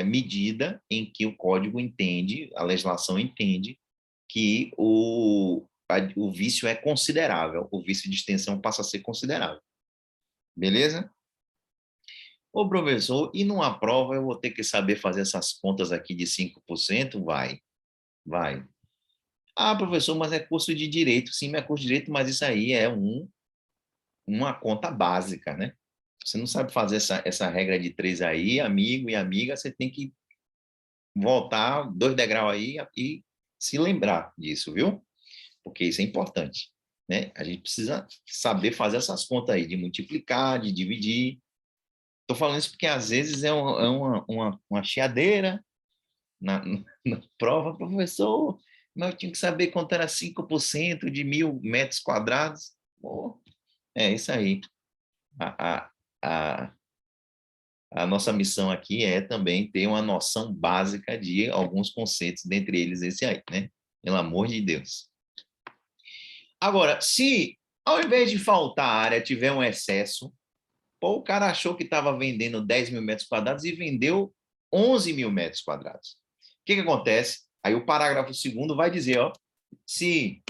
medida em que o código entende, a legislação entende, que o vício é considerável, o vício de extensão passa a ser considerável. Beleza? Ô, professor, e numa prova eu vou ter que saber fazer essas contas aqui de 5%? Vai. Ah, professor, mas é curso de direito. Sim, é curso de direito, mas isso aí é uma conta básica, né? Você não sabe fazer essa regra de 3 aí, amigo e amiga, você tem que voltar 2 degraus aí e se lembrar disso, viu? Porque isso é importante, né? A gente precisa saber fazer essas contas aí, de multiplicar, de dividir. Estou falando isso porque, às vezes, é uma chiadeira na prova. Professor, mas eu tinha que saber quanto era 5% de 1.000 metros quadrados. Pô, é isso aí. A, a, a nossa missão aqui é também ter uma noção básica de alguns conceitos, dentre eles esse aí, né? Pelo amor de Deus. Agora, se ao invés de faltar área, tiver um excesso, pô, o cara achou que estava vendendo 10.000 metros quadrados e vendeu 11.000 metros quadrados. O que acontece? Aí o parágrafo 2º vai dizer, ó, se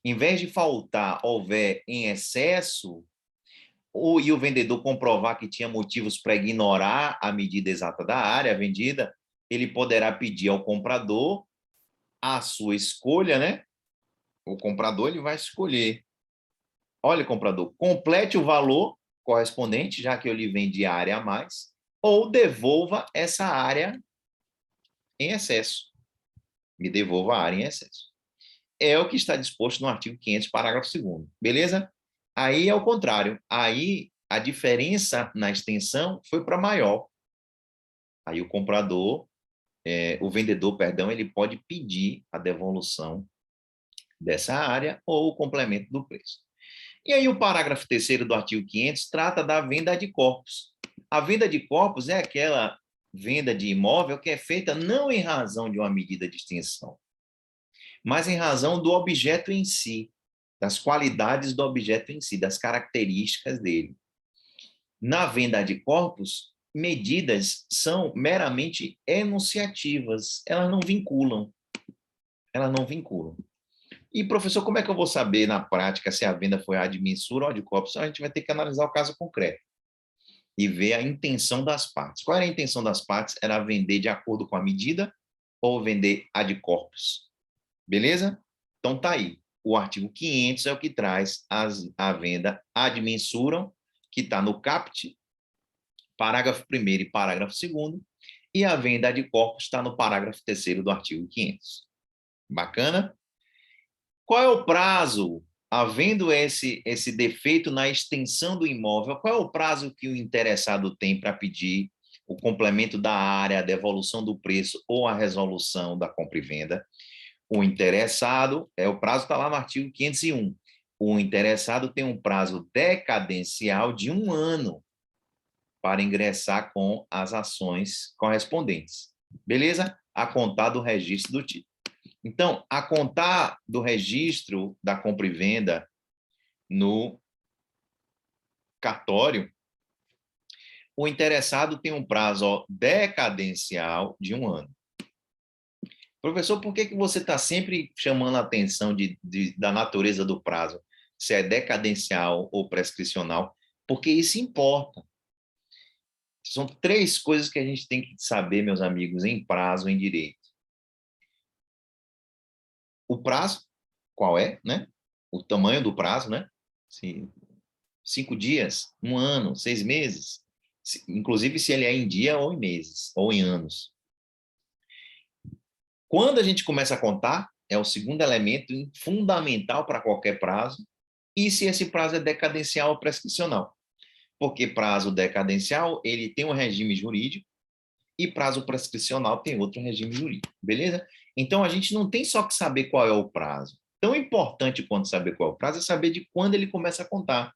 em vez de faltar houver em excesso, e o vendedor comprovar que tinha motivos para ignorar a medida exata da área vendida, ele poderá pedir ao comprador a sua escolha, né? O comprador ele vai escolher. Olha, comprador, complete o valor correspondente, já que eu lhe vendi a área a mais, ou devolva essa área em excesso. Me devolva a área em excesso. É o que está disposto no artigo 500, parágrafo 2º. Beleza? Aí é o contrário. Aí a diferença na extensão foi para maior. Aí o comprador, o vendedor, perdão, ele pode pedir a devolução dessa área ou o complemento do preço. E aí o parágrafo 3º do artigo 500 trata da venda de corpos. A venda de corpos é aquela venda de imóvel que é feita não em razão de uma medida de extensão, mas em razão do objeto em si, das qualidades do objeto em si, das características dele. Na venda de corpos, medidas são meramente enunciativas, elas não vinculam. Elas não vinculam. E, professor, como é que eu vou saber na prática se a venda foi ad mensura ou ad corpus? A gente vai ter que analisar o caso concreto e ver a intenção das partes. Qual era a intenção das partes? Era vender de acordo com a medida ou vender ad corpus? Beleza? Então, tá aí. O artigo 500 é o que traz a venda ad mensuram, que está no caput, parágrafo 1º e parágrafo 2º, e a venda ad corpus está no parágrafo 3º do artigo 500. Bacana? Qual é o prazo, havendo esse defeito na extensão do imóvel, qual é o prazo que o interessado tem para pedir o complemento da área, a devolução do preço ou a resolução da compra e venda? O interessado, o prazo está lá no artigo 501. O interessado tem um prazo decadencial de 1 ano para ingressar com as ações correspondentes. Beleza? A contar do registro do título. Então, a contar do registro da compra e venda no cartório, o interessado tem um prazo decadencial de 1 ano. Professor, por que você está sempre chamando a atenção da natureza do prazo? Se é decadencial ou prescricional? Porque isso importa. São 3 coisas que a gente tem que saber, meus amigos, em prazo, em direito. O prazo, qual é, né? O tamanho do prazo, né? 5 dias, 1 ano, 6 meses, inclusive se ele é em dia ou em meses, ou em anos. Quando a gente começa a contar, é o segundo elemento fundamental para qualquer prazo, e se esse prazo é decadencial ou prescricional. Porque prazo decadencial, ele tem um regime jurídico, e prazo prescricional tem outro regime jurídico, beleza? Então, a gente não tem só que saber qual é o prazo. Tão importante quanto saber qual é o prazo é saber de quando ele começa a contar.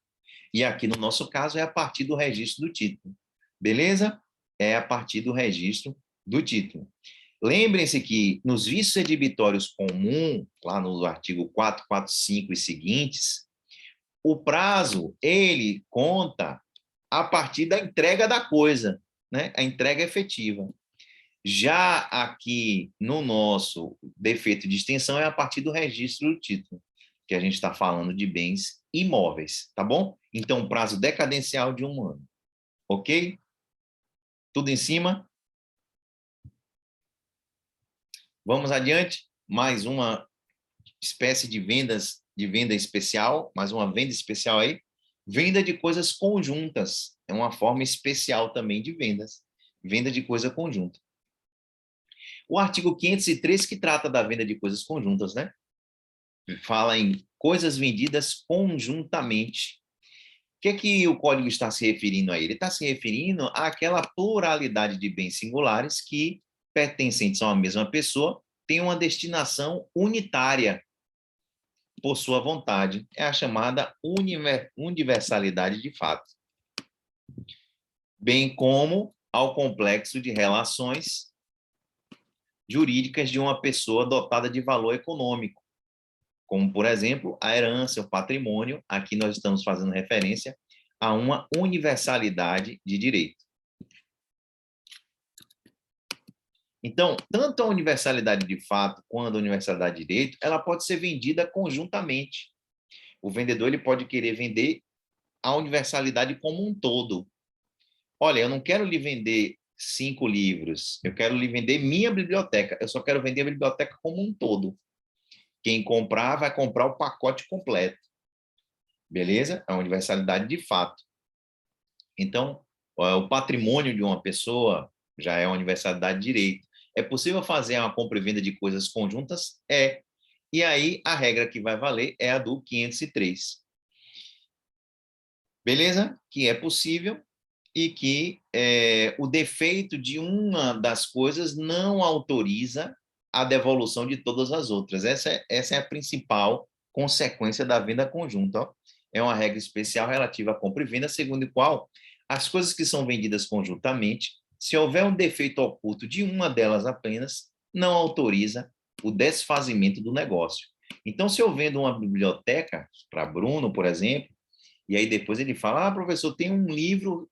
E aqui, no nosso caso, é a partir do registro do título. Beleza? É a partir do registro do título. Lembrem-se que nos vícios exibitórios comuns, lá no artigo 445 e seguintes, o prazo, ele conta a partir da entrega da coisa, né? A entrega efetiva. Já aqui no nosso defeito de extensão é a partir do registro do título, que a gente está falando de bens imóveis, tá bom? Então, prazo decadencial de 1 ano. Ok? Tudo em cima? Vamos adiante. Mais uma espécie de venda especial, mais uma venda especial aí. Venda de coisas conjuntas. É uma forma especial também de vendas. Venda de coisa conjunta. O artigo 503 que trata da venda de coisas conjuntas, né? Fala em coisas vendidas conjuntamente. O que é que o código está se referindo a ele? Ele está se referindo àquela pluralidade de bens singulares que, pertencentes a uma mesma pessoa, têm uma destinação unitária por sua vontade. É a chamada universalidade de fato. Bem como ao complexo de relações jurídicas de uma pessoa dotada de valor econômico, como, por exemplo, a herança, o patrimônio. Aqui nós estamos fazendo referência a uma universalidade de direito. Então, tanto a universalidade de fato quanto a universalidade de direito, ela pode ser vendida conjuntamente. O vendedor ele pode querer vender a universalidade como um todo. Olha, eu não quero lhe vender 5 livros, eu quero lhe vender minha biblioteca, eu só quero vender a biblioteca como um todo. Quem comprar vai comprar o pacote completo. Beleza? A universalidade de fato. Então, o patrimônio de uma pessoa já é uma universalidade de direito. É possível fazer uma compra e venda de coisas conjuntas? É. E aí, a regra que vai valer é a do 503. Beleza? Que é possível e que o defeito de uma das coisas não autoriza a devolução de todas as outras. Essa é a principal consequência da venda conjunta. Ó. É uma regra especial relativa à compra e venda, segundo a qual as coisas que são vendidas conjuntamente, se houver um defeito oculto de uma delas apenas, não autoriza o desfazimento do negócio. Então, se eu vendo uma biblioteca para Bruno, por exemplo, e aí depois ele fala, professor, tem um livro,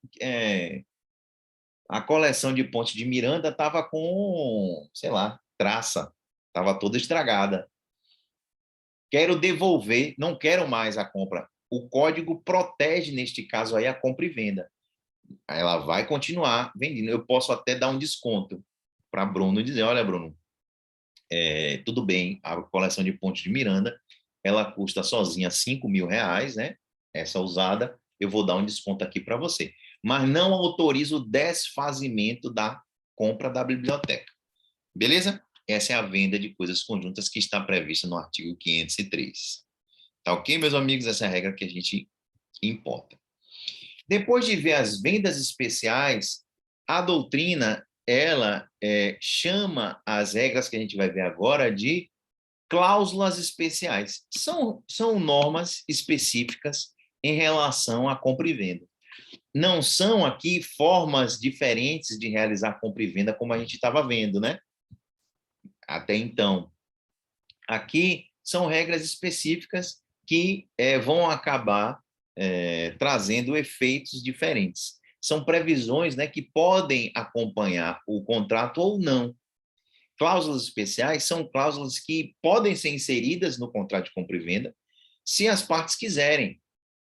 a coleção de Ponte de Miranda estava com, sei lá, traça, estava toda estragada. Quero devolver, não quero mais a compra. O código protege, neste caso aí, a compra e venda. Ela vai continuar vendendo. Eu posso até dar um desconto para Bruno e dizer, olha, Bruno, tudo bem, a coleção de Ponte de Miranda, ela custa sozinha R$ 5.000, né? Essa usada, eu vou dar um desconto aqui para você. Mas não autoriza o desfazimento da compra da biblioteca. Beleza? Essa é a venda de coisas conjuntas que está prevista no artigo 503. Tá ok, meus amigos? Essa é a regra que a gente importa. Depois de ver as vendas especiais, a doutrina, ela chama as regras que a gente vai ver agora de cláusulas especiais. São normas específicas em relação à compra e venda. Não são aqui formas diferentes de realizar compra e venda como a gente estava vendo, né? Até então. Aqui são regras específicas que vão acabar trazendo efeitos diferentes. São previsões, né, que podem acompanhar o contrato ou não. Cláusulas especiais são cláusulas que podem ser inseridas no contrato de compra e venda se as partes quiserem,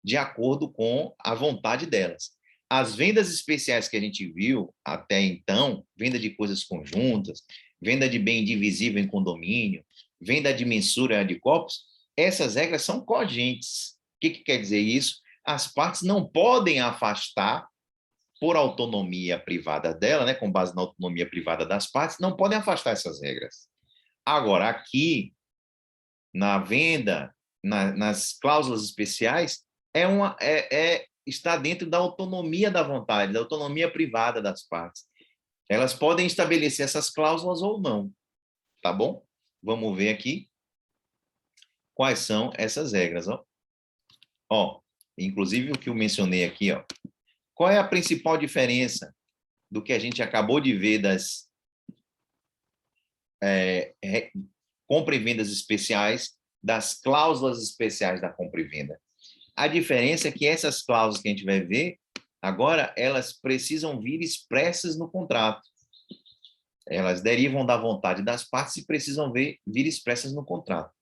de acordo com a vontade delas. As vendas especiais que a gente viu até então, venda de coisas conjuntas, venda de bem indivisível em condomínio, venda de mensura de copos, essas regras são cogentes. O que quer dizer isso? As partes não podem afastar, por autonomia privada dela, né, com base na autonomia privada das partes, não podem afastar essas regras. Agora, aqui, na venda, nas cláusulas especiais, está dentro da autonomia da vontade, da autonomia privada das partes. Elas podem estabelecer essas cláusulas ou não, tá bom? Vamos ver aqui quais são essas regras, ó. Ó, inclusive o que eu mencionei aqui, ó. Qual é a principal diferença do que a gente acabou de ver compra e vendas especiais das cláusulas especiais da compra e venda. A diferença é que essas cláusulas que a gente vai ver agora, elas precisam vir expressas no contrato. Elas derivam da vontade das partes e precisam vir expressas no contrato.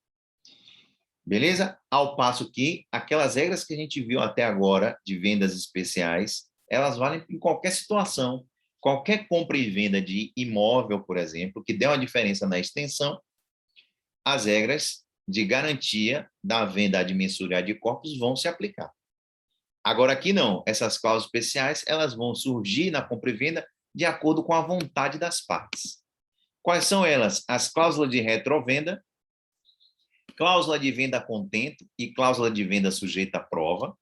Beleza? Ao passo que aquelas regras que a gente viu até agora de vendas especiais, elas valem em qualquer situação. Qualquer compra e venda de imóvel, por exemplo, que der uma diferença na extensão, as regras de garantia da venda admissória de corpos vão se aplicar. Agora aqui não, essas cláusulas especiais, elas vão surgir na compra e venda de acordo com a vontade das partes. Quais são elas? As cláusulas de retrovenda, cláusula de venda a contento e cláusula de venda sujeita à prova,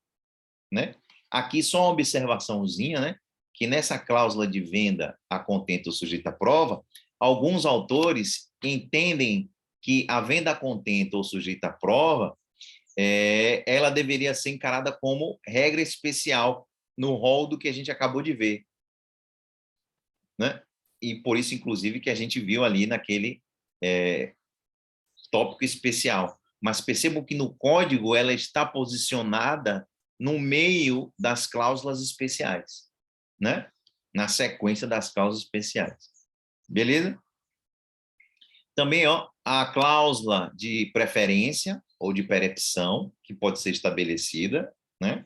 né? Aqui só uma observaçãozinha, né? Que nessa cláusula de venda a contento ou sujeita à prova, alguns autores entendem que a venda a contento ou sujeita à prova, ela deveria ser encarada como regra especial no rol do que a gente acabou de ver, né? E por isso, inclusive, que a gente viu ali naquele tópico especial. Mas percebam que no código ela está posicionada no meio das cláusulas especiais, né? Na sequência das cláusulas especiais. Beleza? Também, ó, a cláusula de preferência ou de perepção, que pode ser estabelecida, né?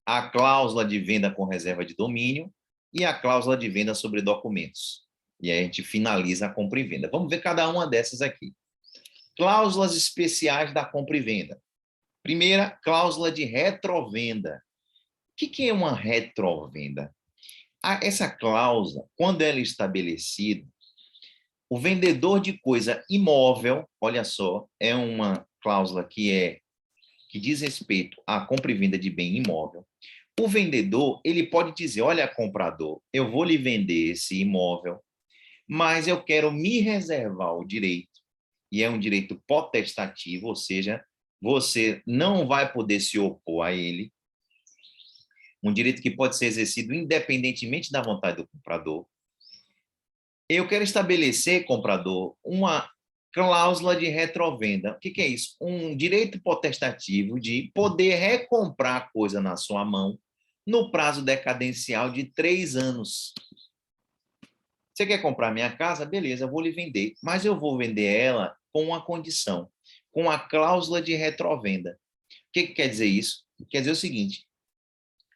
A cláusula de venda com reserva de domínio e a cláusula de venda sobre documentos. E aí a gente finaliza a compra e venda. Vamos ver cada uma dessas aqui. Cláusulas especiais da compra e venda. Primeira, cláusula de retrovenda. O que é uma retrovenda? Essa cláusula, quando ela é estabelecida, o vendedor de coisa imóvel, olha só, é uma cláusula que diz respeito à compra e venda de bem imóvel. O vendedor, ele pode dizer, olha, comprador, eu vou lhe vender esse imóvel, mas eu quero me reservar o direito, e é um direito potestativo, ou seja, você não vai poder se opor a ele, um direito que pode ser exercido independentemente da vontade do comprador. Eu quero estabelecer, comprador, uma cláusula de retrovenda. O que é isso? Um direito potestativo de poder recomprar a coisa na sua mão no prazo decadencial de 3 anos. Você quer comprar minha casa? Beleza, eu vou lhe vender. Mas eu vou vender ela com uma condição, com a cláusula de retrovenda. O que quer dizer isso? Quer dizer o seguinte,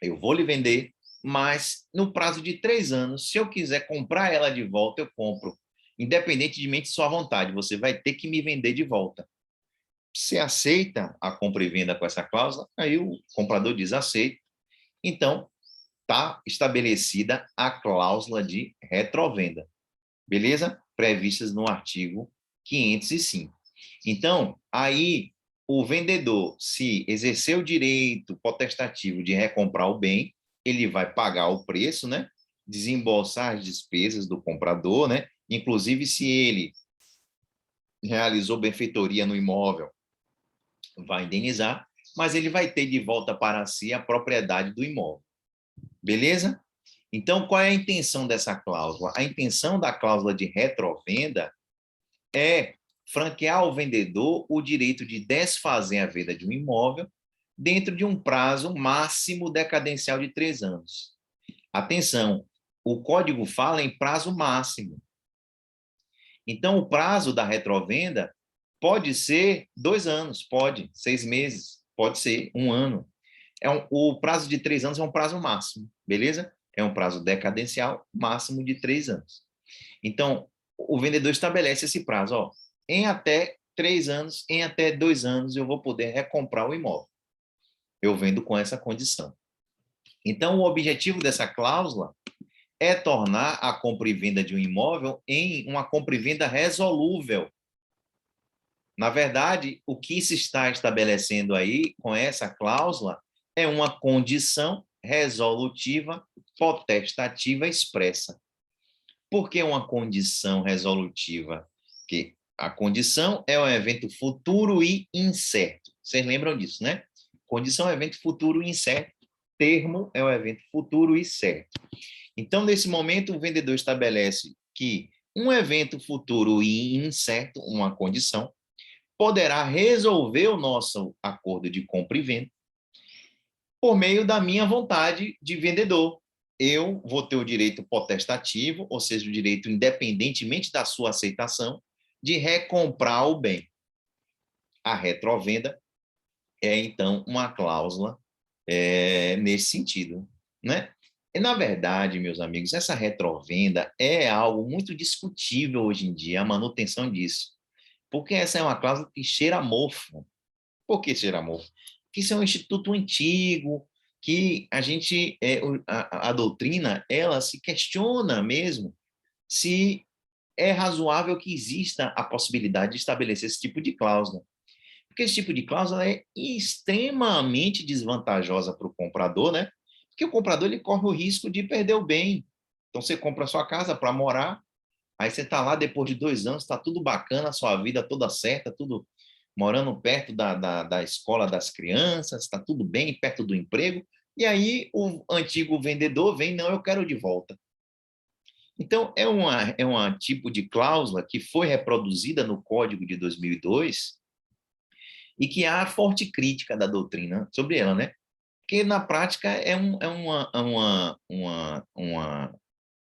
eu vou lhe vender, mas no prazo de 3 anos, se eu quiser comprar ela de volta, eu compro. Independentemente de sua vontade, você vai ter que me vender de volta. Você aceita a compra e venda com essa cláusula? Aí o comprador diz aceito. Então, está estabelecida a cláusula de retrovenda. Beleza? Previstas no artigo 505. Então, aí o vendedor, se exercer o direito potestativo de recomprar o bem, ele vai pagar o preço, né? Desembolsar as despesas do comprador, né? Inclusive, se ele realizou benfeitoria no imóvel, vai indenizar, mas ele vai ter de volta para si a propriedade do imóvel. Beleza? Então, qual é a intenção dessa cláusula? A intenção da cláusula de retrovenda é franquear ao vendedor o direito de desfazer a venda de um imóvel dentro de um prazo máximo decadencial de 3 anos. Atenção, o código fala em prazo máximo. Então, o prazo da retrovenda pode ser 2 anos, pode, 6 meses, pode ser 1 ano. O prazo de 3 anos é um prazo máximo, beleza? É um prazo decadencial máximo de 3 anos. Então, o vendedor estabelece esse prazo, ó, em até 3 anos, em até 2 anos, eu vou poder recomprar o imóvel. Eu vendo com essa condição. Então, o objetivo dessa cláusula é tornar a compra e venda de um imóvel em uma compra e venda resolúvel. Na verdade, o que se está estabelecendo aí com essa cláusula é uma condição resolutiva potestativa expressa. Por que uma condição resolutiva? Porque a condição é um evento futuro e incerto. Vocês lembram disso, né? Condição é um evento futuro e incerto. Termo é um evento futuro e certo. Então, nesse momento, o vendedor estabelece que um evento futuro e incerto, uma condição, poderá resolver o nosso acordo de compra e venda por meio da minha vontade de vendedor. Eu vou ter o direito potestativo, ou seja, o direito, independentemente da sua aceitação, de recomprar o bem. A retrovenda é, então, uma cláusula nesse sentido, né? E, na verdade, meus amigos, essa retrovenda é algo muito discutível hoje em dia, a manutenção disso, porque essa é uma cláusula que cheira a mofo. Por que cheira a mofo? Porque isso é um instituto antigo, que a gente, a doutrina, ela se questiona mesmo se é razoável que exista a possibilidade de estabelecer esse tipo de cláusula. Porque esse tipo de cláusula é extremamente desvantajosa para o comprador, né? Porque o comprador ele corre o risco de perder o bem. Então, você compra a sua casa para morar, aí você está lá depois de 2 anos, está tudo bacana, a sua vida toda certa, tudo morando perto da escola das crianças, está tudo bem, perto do emprego, e aí o antigo vendedor vem, não, eu quero de volta. Então, é uma tipo de cláusula que foi reproduzida no Código de 2002 e que há forte crítica da doutrina sobre ela, né? Porque, na prática,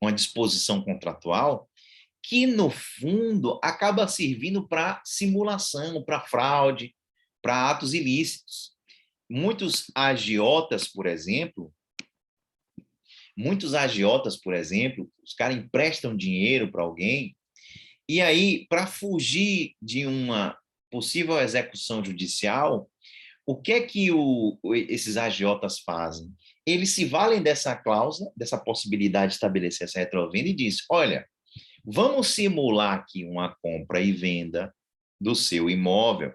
uma disposição contratual que, no fundo, acaba servindo para simulação, para fraude, para atos ilícitos. Muitos agiotas, por exemplo, os caras emprestam dinheiro para alguém, e aí, para fugir de uma possível execução judicial, o que é que esses agiotas fazem? Eles se valem dessa cláusula, dessa possibilidade de estabelecer essa retrovenda e diz, olha, vamos simular aqui uma compra e venda do seu imóvel.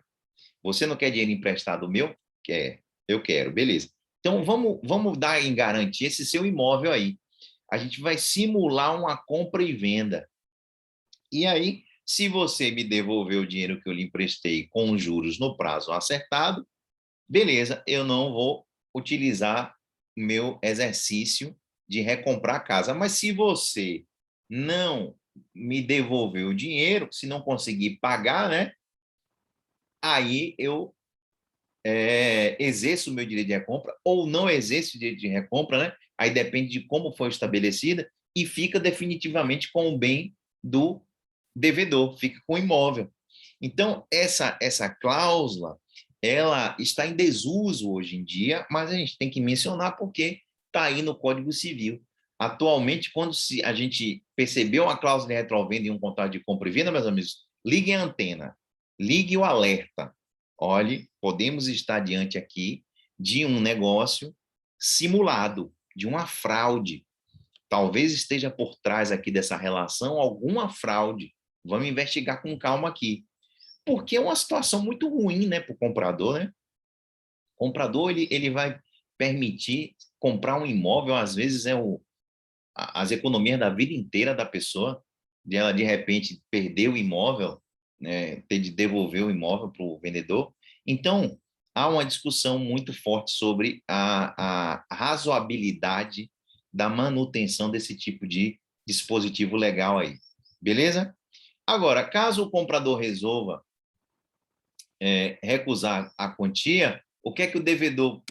Você não quer dinheiro emprestado meu? Quer. Eu quero, beleza. Então, vamos dar em garantia esse seu imóvel aí. A gente vai simular uma compra e venda. E aí, se você me devolver o dinheiro que eu lhe emprestei com juros no prazo acertado, beleza, eu não vou utilizar meu exercício de recomprar a casa. Mas se você não me devolver o dinheiro, se não conseguir pagar, né? Aí eu exerço o meu direito de recompra ou não exerço o direito de recompra, né? Aí depende de como foi estabelecida e fica definitivamente com o bem do devedor, fica com o imóvel. Então, essa cláusula, ela está em desuso hoje em dia, mas a gente tem que mencionar porque está aí no Código Civil. Atualmente, quando a gente percebeu uma cláusula de retrovenda em um contrato de compra e venda, meus amigos, liguem a antena, ligue o alerta. Olhe, podemos estar diante aqui de um negócio simulado, de uma fraude. Talvez esteja por trás aqui dessa relação alguma fraude. Vamos investigar com calma aqui. Porque é uma situação muito ruim, né, para o comprador, né? O comprador, ele vai permitir comprar um imóvel, às vezes as economias da vida inteira da pessoa, de ela, de repente, perder o imóvel, né, ter de devolver o imóvel para o vendedor. Então, há uma discussão muito forte sobre a razoabilidade da manutenção desse tipo de dispositivo legal aí. Beleza? Agora, caso o comprador resolva recusar a quantia, o que é que o devedor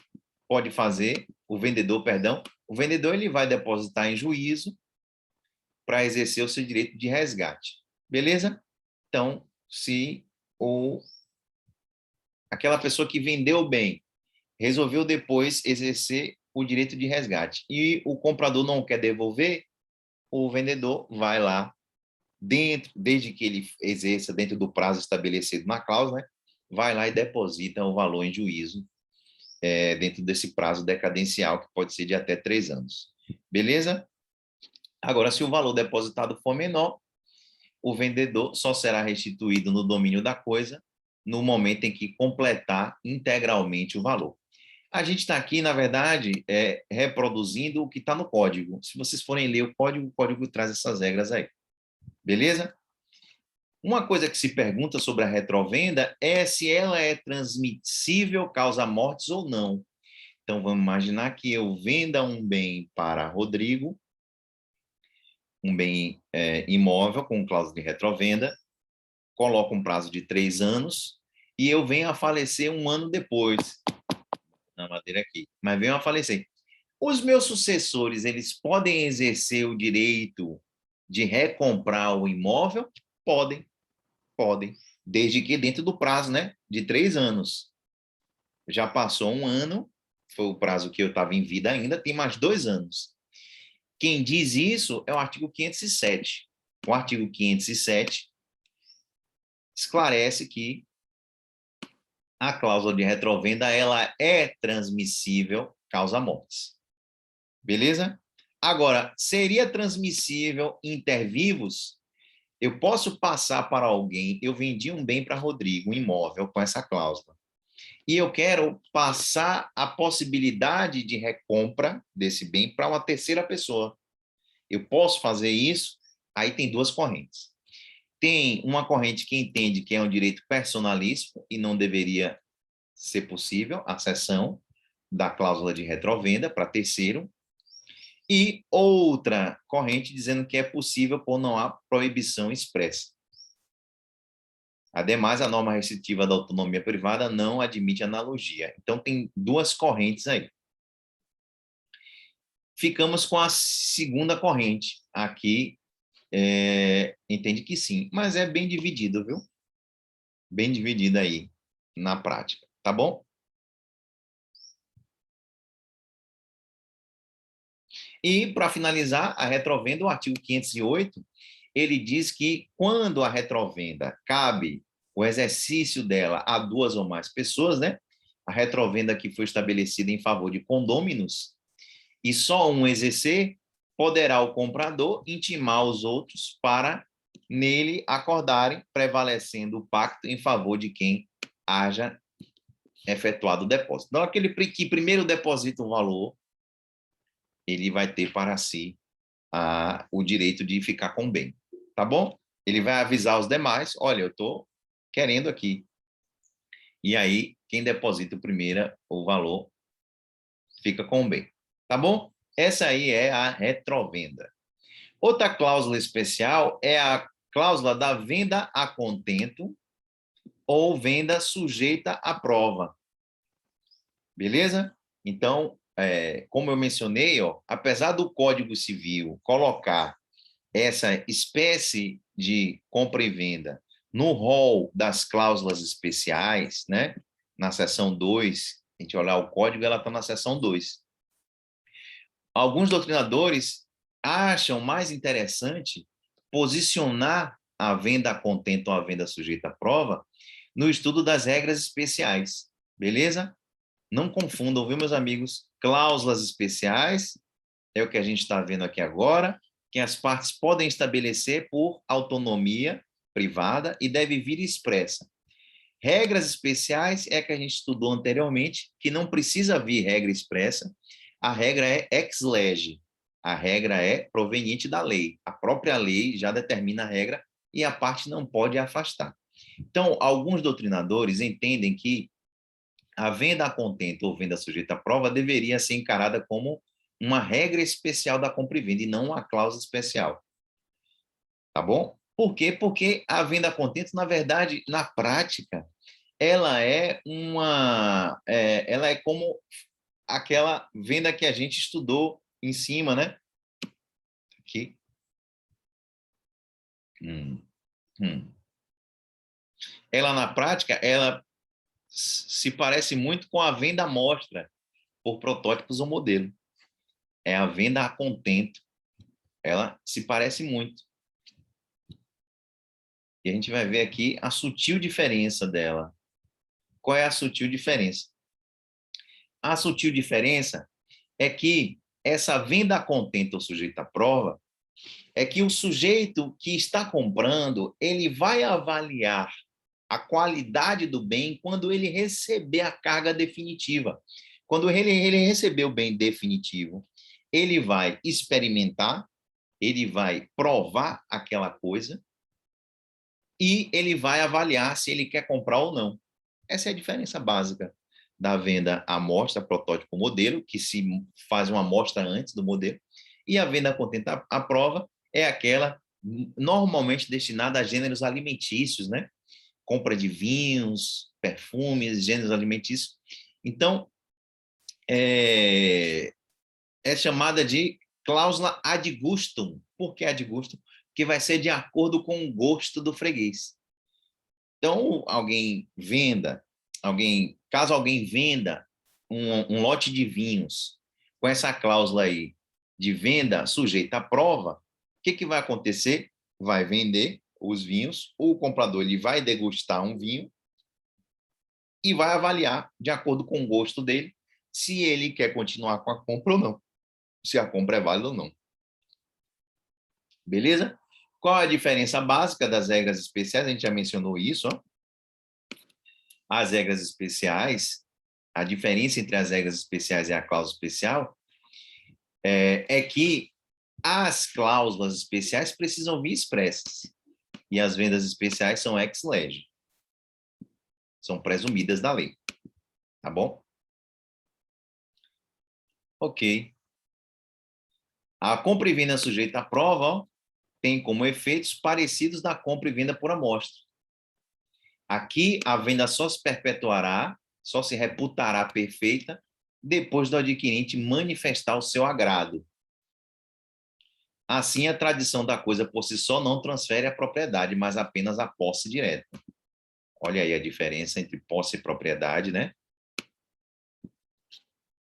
pode fazer? O vendedor, perdão. O vendedor ele vai depositar em juízo para exercer o seu direito de resgate. Beleza? Então, se aquela pessoa que vendeu o bem resolveu depois exercer o direito de resgate e o comprador não quer devolver, o vendedor vai lá desde que ele exerça dentro do prazo estabelecido na cláusula, né, vai lá e deposita o valor em juízo dentro desse prazo decadencial, que pode ser de até 3 anos. Beleza? Agora, se o valor depositado for menor, o vendedor só será restituído no domínio da coisa no momento em que completar integralmente o valor. A gente está aqui, na verdade, reproduzindo o que está no código. Se vocês forem ler o código traz essas regras aí. Beleza? Uma coisa que se pergunta sobre a retrovenda é se ela é transmissível causa mortes ou não. Então, vamos imaginar que eu venda um bem para Rodrigo um bem imóvel com cláusula de retrovenda, coloco um prazo de 3 anos e eu venho a falecer 1 ano depois, na madeira aqui, mas venho a falecer. Os meus sucessores, eles podem exercer o direito de recomprar o imóvel? Podem, podem, desde que dentro do prazo, né, de 3 anos. Já passou 1 ano, foi o prazo que eu estava em vida ainda, tem mais 2 anos. Quem diz isso é o artigo 507. O artigo 507 esclarece que a cláusula de retrovenda ela é transmissível causa mortes. Beleza? Agora, seria transmissível inter vivos? Eu posso passar para alguém, eu vendi um bem para Rodrigo, um imóvel com essa cláusula, e eu quero passar a possibilidade de recompra desse bem para uma terceira pessoa. Eu posso fazer isso? Aí tem 2 correntes. Tem uma corrente que entende que é um direito personalíssimo e não deveria ser possível a cessão da cláusula de retrovenda para terceiro, e outra corrente dizendo que é possível por não há proibição expressa. Ademais, a norma restritiva da autonomia privada não admite analogia. Então, tem 2 correntes aí. Ficamos com a segunda corrente. Aqui, entende que sim, mas é bem dividido, viu? Bem dividido aí na prática, tá bom? E, para finalizar, a retrovenda, o artigo 508, ele diz que quando a retrovenda cabe o exercício dela a 2 ou mais pessoas, né? A retrovenda que foi estabelecida em favor de condôminos, e só um exercer, poderá o comprador intimar os outros para nele acordarem, prevalecendo o pacto em favor de quem haja efetuado o depósito. Então, aquele que primeiro deposita o valor, ele vai ter para si o direito de ficar com o bem, tá bom? Ele vai avisar os demais, olha, eu estou querendo aqui. E aí, quem deposita o valor fica com o bem, tá bom? Essa aí é a retrovenda. Outra cláusula especial é a cláusula da venda a contento ou venda sujeita à prova. Beleza? Então, como eu mencionei, ó, apesar do Código Civil colocar essa espécie de compra e venda no rol das cláusulas especiais, né? Na seção 2, a gente olhar o código, ela está na seção 2. Alguns doutrinadores acham mais interessante posicionar a venda a contento ou a venda sujeita à prova no estudo das regras especiais, beleza? Não confundam, viu, meus amigos? Cláusulas especiais é o que a gente está vendo aqui agora, que as partes podem estabelecer por autonomia privada e deve vir expressa. Regras especiais é que a gente estudou anteriormente, que não precisa vir regra expressa, a regra é ex lege, a regra é proveniente da lei, a própria lei já determina a regra e a parte não pode afastar. Então, alguns doutrinadores entendem que a venda a contento ou venda sujeita à prova deveria ser encarada como uma regra especial da compra e venda e não uma cláusula especial. Tá bom? Por quê? Porque a venda a contento, na verdade, na prática, ela é ela é como aquela venda que a gente estudou em cima, né? Aqui. Ela, na prática, ela se parece muito com a venda à mostra por protótipos ou modelo. É a venda a contento. Ela se parece muito. E a gente vai ver aqui a sutil diferença dela. Qual é a sutil diferença? A sutil diferença é que essa venda a contento ou sujeito à prova é que o sujeito que está comprando, ele vai avaliar a qualidade do bem quando ele receber a carga definitiva. Quando ele receber o bem definitivo, ele vai experimentar, ele vai provar aquela coisa e ele vai avaliar se ele quer comprar ou não. Essa é a diferença básica da venda à amostra, protótipo, modelo, que se faz uma amostra antes do modelo, e a venda contente à prova, é aquela normalmente destinada a gêneros alimentícios, né? Compra de vinhos, perfumes, gêneros alimentícios. Então, é chamada de cláusula ad gustum. Por que ad gustum? Porque vai ser de acordo com o gosto do freguês. Então, caso alguém venda um lote de vinhos com essa cláusula aí de venda sujeita à prova, o que vai acontecer? Vai vender os vinhos, o comprador ele vai degustar um vinho e vai avaliar, de acordo com o gosto dele, se ele quer continuar com a compra ou não, se a compra é válida ou não. Beleza? Qual a diferença básica das regras especiais? A gente já mencionou isso, ó. As regras especiais, a diferença entre as regras especiais e a cláusula especial é que as cláusulas especiais precisam vir expressas e as vendas especiais são ex lege, são presumidas da lei, tá bom? Ok. A compra e venda sujeita à prova, ó, tem como efeitos parecidos da compra e venda por amostra. Aqui, a venda só se perpetuará, só se reputará perfeita depois do adquirente manifestar o seu agrado. Assim, a tradição da coisa por si só não transfere a propriedade, mas apenas a posse direta. Olha aí a diferença entre posse e propriedade, né?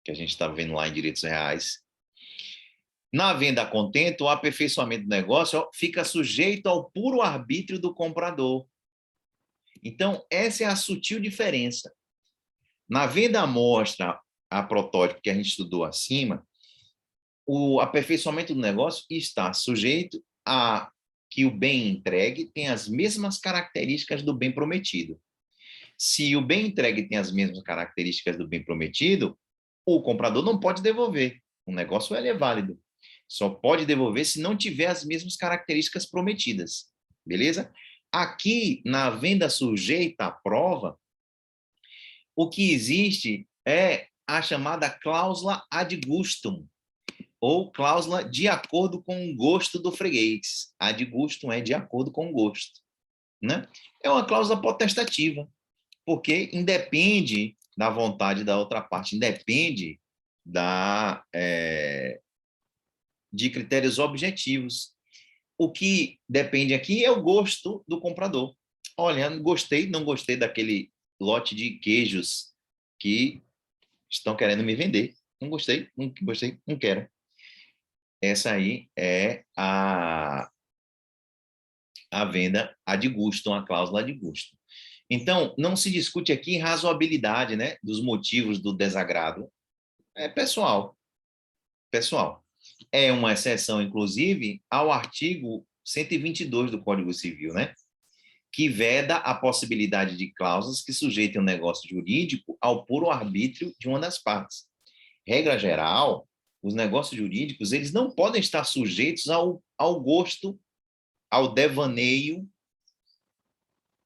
Que a gente está vendo lá em direitos reais. Na venda a contento, o aperfeiçoamento do negócio fica sujeito ao puro arbítrio do comprador. Então, essa é a sutil diferença. Na venda à mostra, a protótipo que a gente estudou acima, o aperfeiçoamento do negócio está sujeito a que o bem entregue tem as mesmas características do bem prometido. Se o bem entregue tem as mesmas características do bem prometido, o comprador não pode devolver. O negócio é válido. Só pode devolver se não tiver as mesmas características prometidas. Beleza? Aqui, na venda sujeita à prova, o que existe é a chamada cláusula ad gustum, ou cláusula de acordo com o gosto do freguês. Ad gustum é de acordo com o gosto, né? É uma cláusula potestativa, porque independe da vontade da outra parte, independe de critérios objetivos. O que depende aqui é o gosto do comprador. Olha, gostei, não gostei daquele lote de queijos que estão querendo me vender. Não gostei, não gostei, não quero. Essa aí é a venda ad gustum, a cláusula ad gustum. Então, não se discute aqui razoabilidade, né, dos motivos do desagrado. É pessoal. Pessoal. É uma exceção, inclusive, ao artigo 122 do Código Civil, né, que veda a possibilidade de cláusulas que sujeitem o negócio jurídico ao puro arbítrio de uma das partes. Regra geral, os negócios jurídicos eles não podem estar sujeitos ao gosto, ao devaneio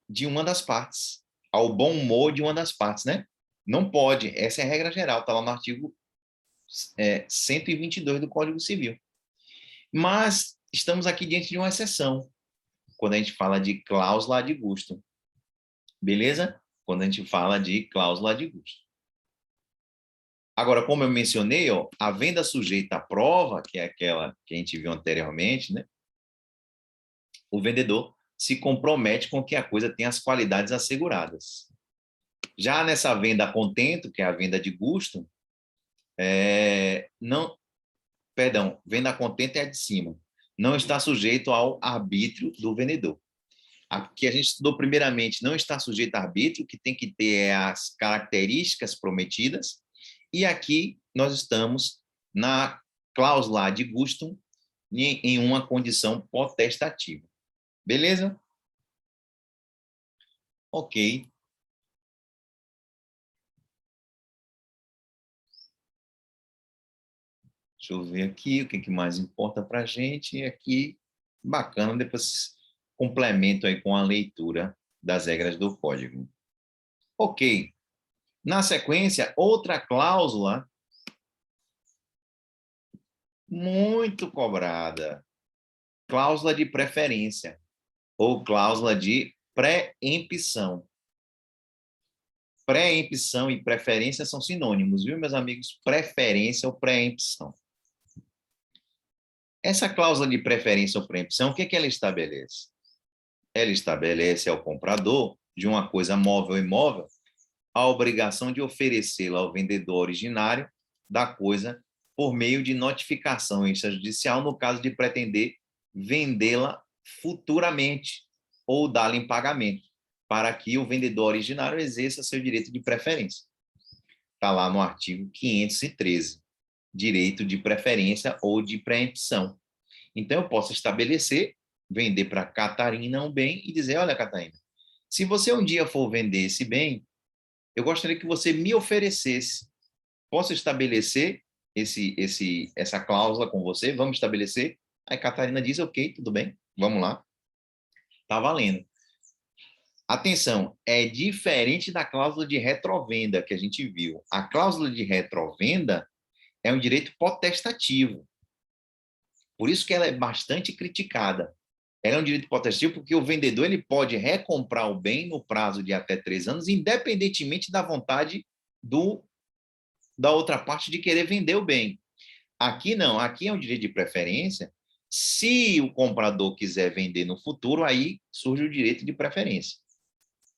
de uma das partes, ao bom humor de uma das partes, né? Não pode. Essa é a regra geral, está lá no artigo 122 do Código Civil. Mas estamos aqui diante de uma exceção, quando a gente fala de cláusula ad gustum. Beleza? Quando a gente fala de cláusula ad gustum. Agora, como eu mencionei, ó, a venda sujeita à prova, que é aquela que a gente viu anteriormente, né? O vendedor se compromete com que a coisa tenha as qualidades asseguradas. Já nessa venda a contento, que é a venda de gosto, venda a contento é a de cima. Não está sujeito ao arbítrio do vendedor. Aqui a gente estudou primeiramente, não está sujeito a arbítrio, que tem que ter as características prometidas, e aqui nós estamos na cláusula ad gustum em uma condição potestativa. Beleza? Ok. Deixa eu ver aqui o que mais importa para a gente. Aqui, bacana, depois complemento aí com a leitura das regras do código. Ok. Na sequência, outra cláusula muito cobrada. cláusula de preferência ou cláusula de pré-empção. Pré-empção e preferência são sinônimos, viu, meus amigos? Preferência ou pré-empção. Essa cláusula de preferência ou pré-empção, o que ela estabelece? Ela estabelece ao comprador de uma coisa móvel ou imóvel a obrigação de oferecê-la ao vendedor originário da coisa por meio de notificação extrajudicial no caso de pretender vendê-la futuramente ou dá-la em pagamento, para que o vendedor originário exerça seu direito de preferência. Está lá no artigo 513, direito de preferência ou de preempção. Então, eu posso estabelecer, vender para Catarina um bem e dizer, olha, Catarina, se você um dia for vender esse bem, eu gostaria que você me oferecesse. Posso estabelecer essa cláusula com você? Vamos estabelecer? Aí Catarina diz, ok, tudo bem, vamos lá. Está valendo. Atenção, é diferente da cláusula de retrovenda que a gente viu. A cláusula de retrovenda é um direito potestativo. Por isso que ela é bastante criticada. Ela é um direito potestativo porque o vendedor ele pode recomprar o bem no prazo de até 3 anos, independentemente da vontade da outra parte de querer vender o bem. Aqui não, aqui é um direito de preferência. Se o comprador quiser vender no futuro, aí surge o direito de preferência.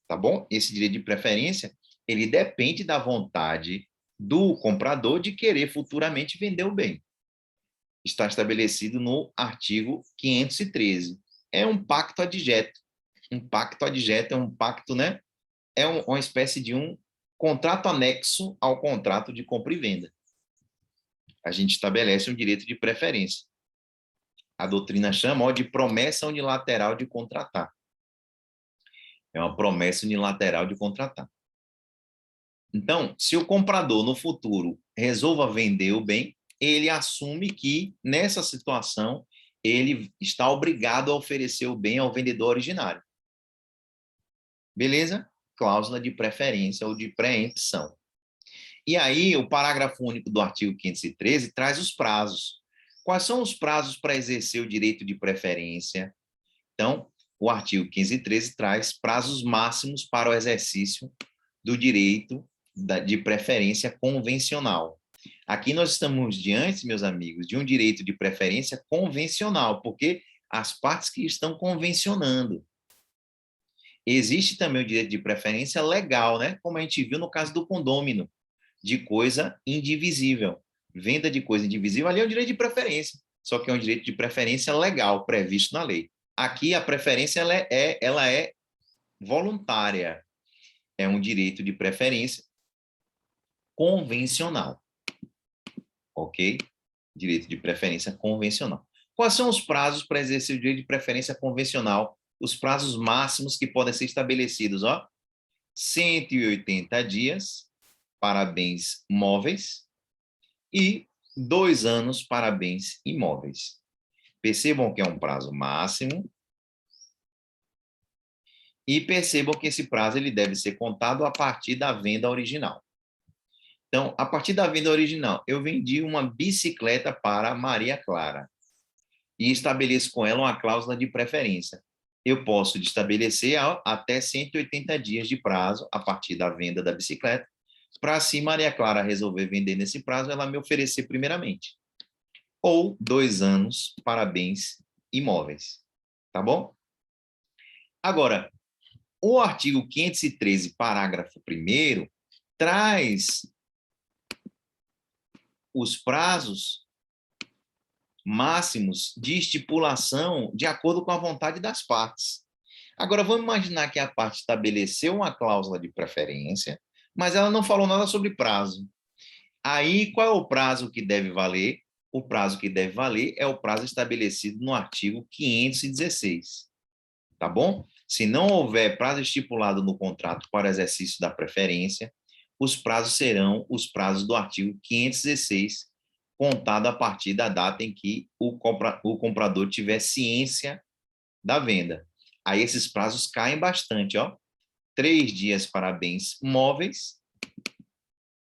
Tá bom? Esse direito de preferência, ele depende da vontade do comprador de querer futuramente vender o bem. Está estabelecido no artigo 513. É um pacto adjeto. Um pacto adjeto é um pacto, né? É uma espécie de um contrato anexo ao contrato de compra e venda. A gente estabelece um direito de preferência. A doutrina chama de promessa unilateral de contratar. É uma promessa unilateral de contratar. Então, se o comprador no futuro resolva vender o bem, ele assume que, nessa situação, ele está obrigado a oferecer o bem ao vendedor originário. Beleza? Cláusula de preferência ou de preempção. E aí, o parágrafo único do artigo 513 traz os prazos. Quais são os prazos para exercer o direito de preferência? Então, o artigo 513 traz prazos máximos para o exercício do direito de preferência convencional. Aqui nós estamos diante, meus amigos, de um direito de preferência convencional, porque as partes que estão convencionando. Existe também o direito de preferência legal, né? Como a gente viu no caso do condômino, de coisa indivisível. Venda de coisa indivisível, ali é um direito de preferência, só que é um direito de preferência legal, previsto na lei. Aqui a preferência ela é voluntária, é um direito de preferência convencional, ok? Direito de preferência convencional. Quais são os prazos para exercer o direito de preferência convencional? Os prazos máximos que podem ser estabelecidos, ó, 180 dias para bens móveis e 2 anos para bens imóveis. Percebam que é um prazo máximo e percebam que esse prazo ele deve ser contado a partir da venda original. Então, a partir da venda original, eu vendi uma bicicleta para Maria Clara e estabeleço com ela uma cláusula de preferência. Eu posso estabelecer até 180 dias de prazo a partir da venda da bicicleta, para se Maria Clara resolver vender nesse prazo, ela me oferecer primeiramente. Ou 2 anos para bens imóveis. Tá bom? Agora, o artigo 513, parágrafo 1º, traz os prazos máximos de estipulação de acordo com a vontade das partes. Agora, vamos imaginar que a parte estabeleceu uma cláusula de preferência, mas ela não falou nada sobre prazo. Aí, qual é o prazo que deve valer? O prazo que deve valer é o prazo estabelecido no artigo 516. Tá bom? Se não houver prazo estipulado no contrato para exercício da preferência, os prazos serão os prazos do artigo 516, contado a partir da data em que o comprador tiver ciência da venda. Aí esses prazos caem bastante, ó. 3 dias para bens móveis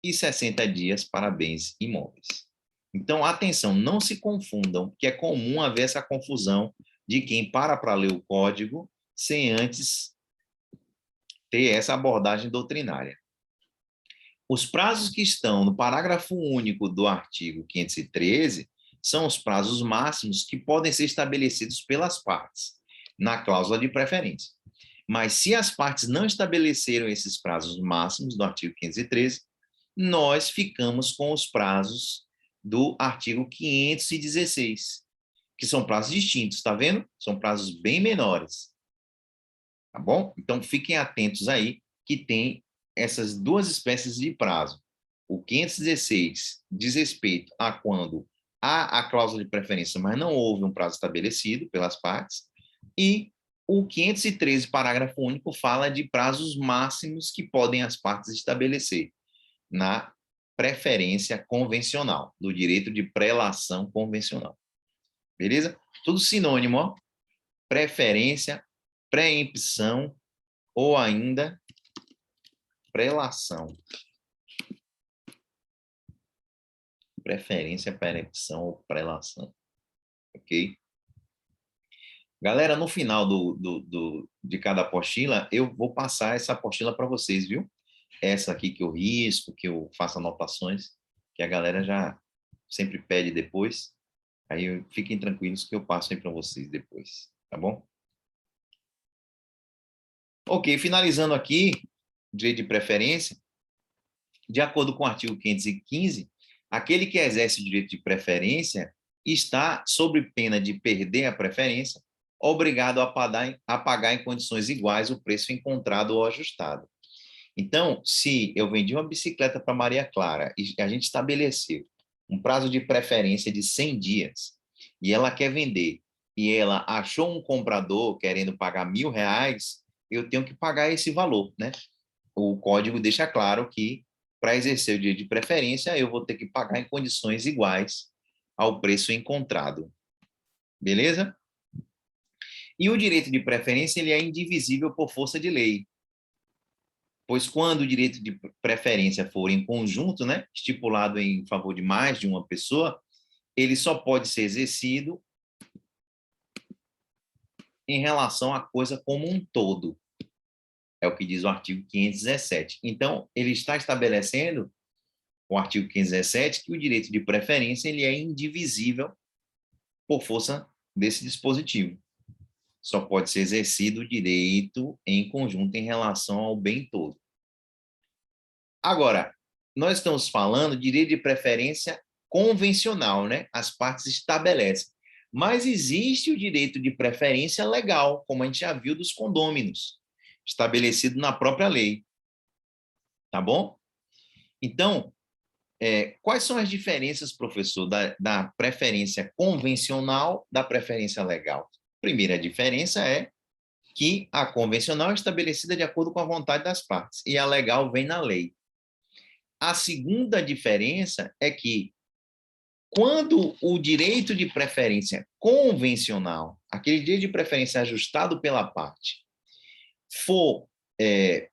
e 60 dias para bens imóveis. Então, atenção, não se confundam, que é comum haver essa confusão de quem para ler o código sem antes ter essa abordagem doutrinária. Os prazos que estão no parágrafo único do artigo 513 são os prazos máximos que podem ser estabelecidos pelas partes, na cláusula de preferência. Mas se as partes não estabeleceram esses prazos máximos do artigo 513, nós ficamos com os prazos do artigo 516, que são prazos distintos, tá vendo? São prazos bem menores. Tá bom? Então, fiquem atentos aí que tem essas duas espécies de prazo. O 516 diz respeito a quando há a cláusula de preferência, mas não houve um prazo estabelecido pelas partes, e o 513, parágrafo único, fala de prazos máximos que podem as partes estabelecer na preferência convencional, do direito de prelação convencional. Beleza? Tudo sinônimo, ó. Preferência, preempção ou ainda prelação. Preferência, preempção ou prelação. Ok? Galera, no final de cada apostila, eu vou passar essa apostila para vocês, viu? Essa aqui que eu risco, que eu faço anotações, que a galera já sempre pede depois. Aí fiquem tranquilos que eu passo aí para vocês depois, tá bom? Ok, finalizando aqui, direito de preferência, de acordo com o artigo 515, aquele que exerce o direito de preferência está, sob pena de perder a preferência, obrigado a pagar em condições iguais o preço encontrado ou ajustado. Então, se eu vendi uma bicicleta para Maria Clara e a gente estabeleceu um prazo de preferência de 100 dias e ela quer vender e ela achou um comprador querendo pagar R$1.000, eu tenho que pagar esse valor, né? O código deixa claro que para exercer o direito de preferência eu vou ter que pagar em condições iguais ao preço encontrado. Beleza? E o direito de preferência ele é indivisível por força de lei. Pois quando o direito de preferência for em conjunto, né, estipulado em favor de mais de uma pessoa, ele só pode ser exercido em relação à coisa como um todo. É o que diz o artigo 517. Então, ele está estabelecendo, o artigo 517, que o direito de preferência ele é indivisível por força desse dispositivo. Só pode ser exercido o direito em conjunto em relação ao bem todo. Agora, nós estamos falando de direito de preferência convencional, né? As partes estabelecem. Mas existe o direito de preferência legal, como a gente já viu dos condôminos, estabelecido na própria lei. Tá bom? Então, quais são as diferenças, professor, da preferência convencional da preferência legal? Primeira diferença é que a convencional é estabelecida de acordo com a vontade das partes e a legal vem na lei. A segunda diferença é que, quando o direito de preferência convencional, aquele direito de preferência ajustado pela parte, for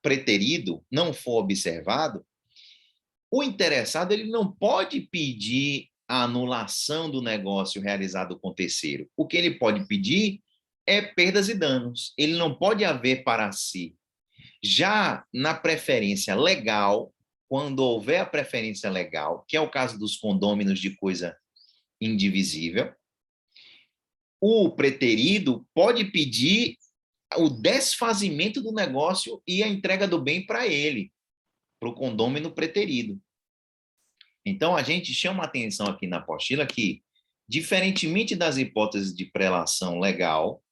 preterido, não for observado, o interessado ele não pode pedir a anulação do negócio realizado com terceiro. O que ele pode pedir é perdas e danos. Ele não pode haver para si. Já na preferência legal, quando houver a preferência legal, que é o caso dos condôminos de coisa indivisível, o preterido pode pedir o desfazimento do negócio e a entrega do bem para ele, para o condômino preterido. Então, a gente chama a atenção aqui na apostila que, diferentemente das hipóteses de prelação legal,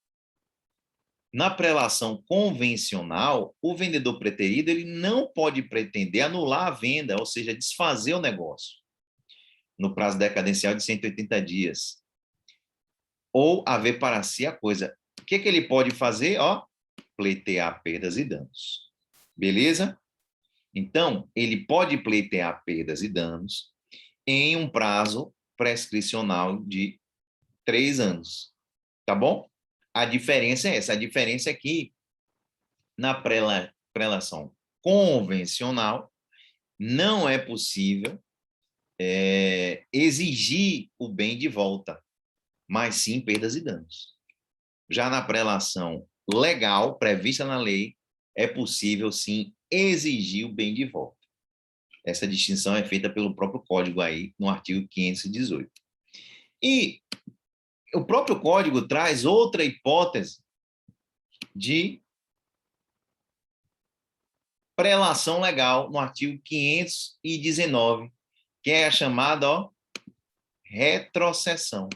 na prelação convencional, o vendedor preterido ele não pode pretender anular a venda, ou seja, desfazer o negócio, no prazo decadencial de 180 dias, ou haver para si a coisa. O que ele pode fazer? Pleitear perdas e danos. Beleza? Então, ele pode pleitear perdas e danos em um prazo prescricional de 3 anos. Tá bom? A diferença é essa. A diferença é que, na prelação convencional, não é possível exigir o bem de volta, mas sim perdas e danos. Já na prelação legal, prevista na lei, é possível, sim, exigir o bem de volta. Essa distinção é feita pelo próprio Código aí, no artigo 518. E o próprio Código traz outra hipótese de prelação legal, no artigo 519, que é a chamada retrocessão.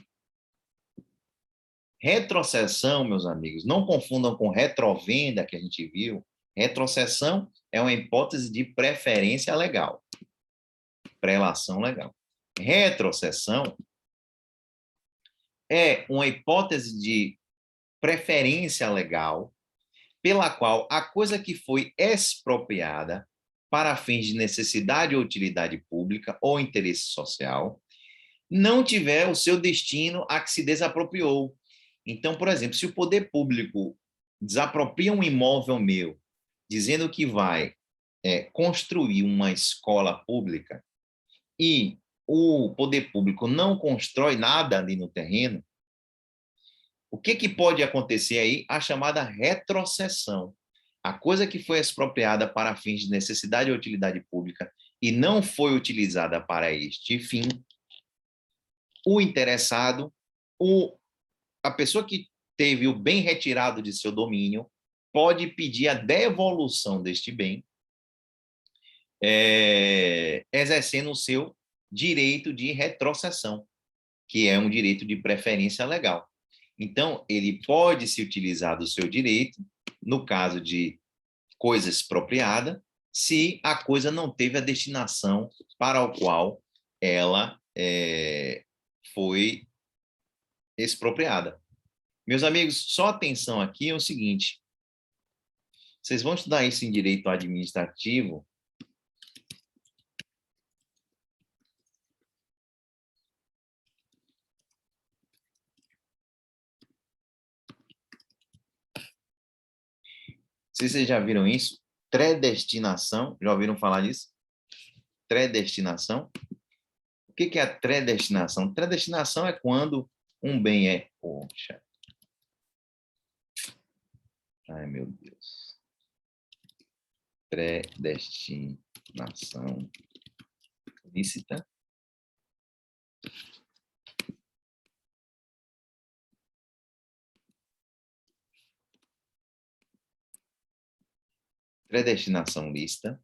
Retrocessão, meus amigos, não confundam com retrovenda, que a gente viu. Retrocessão é uma hipótese de preferência legal. Prelação legal. Retrocessão é uma hipótese de preferência legal pela qual a coisa que foi expropriada para fins de necessidade ou utilidade pública ou interesse social não tiver o seu destino a que se desapropriou. Então, por exemplo, se o poder público desapropria um imóvel meu, dizendo que vai construir uma escola pública e o poder público não constrói nada ali no terreno, o que pode acontecer aí? A chamada retrocessão. A coisa que foi expropriada para fins de necessidade ou utilidade pública e não foi utilizada para este fim, o interessado, a pessoa que teve o bem retirado de seu domínio, pode pedir a devolução deste bem, exercendo o seu direito de retrocessão, que é um direito de preferência legal. Então, ele pode se utilizar do seu direito, no caso de coisa expropriada, se a coisa não teve a destinação para o qual ela foi expropriada. Meus amigos, só atenção aqui é o seguinte, vocês vão estudar isso em direito administrativo, vocês já viram isso? Predestinação, já ouviram falar disso? Predestinação. O que é a predestinação? Predestinação é quando um bem é... Poxa. Ai, meu Deus. Predestinação lícita. Predestinação lícita,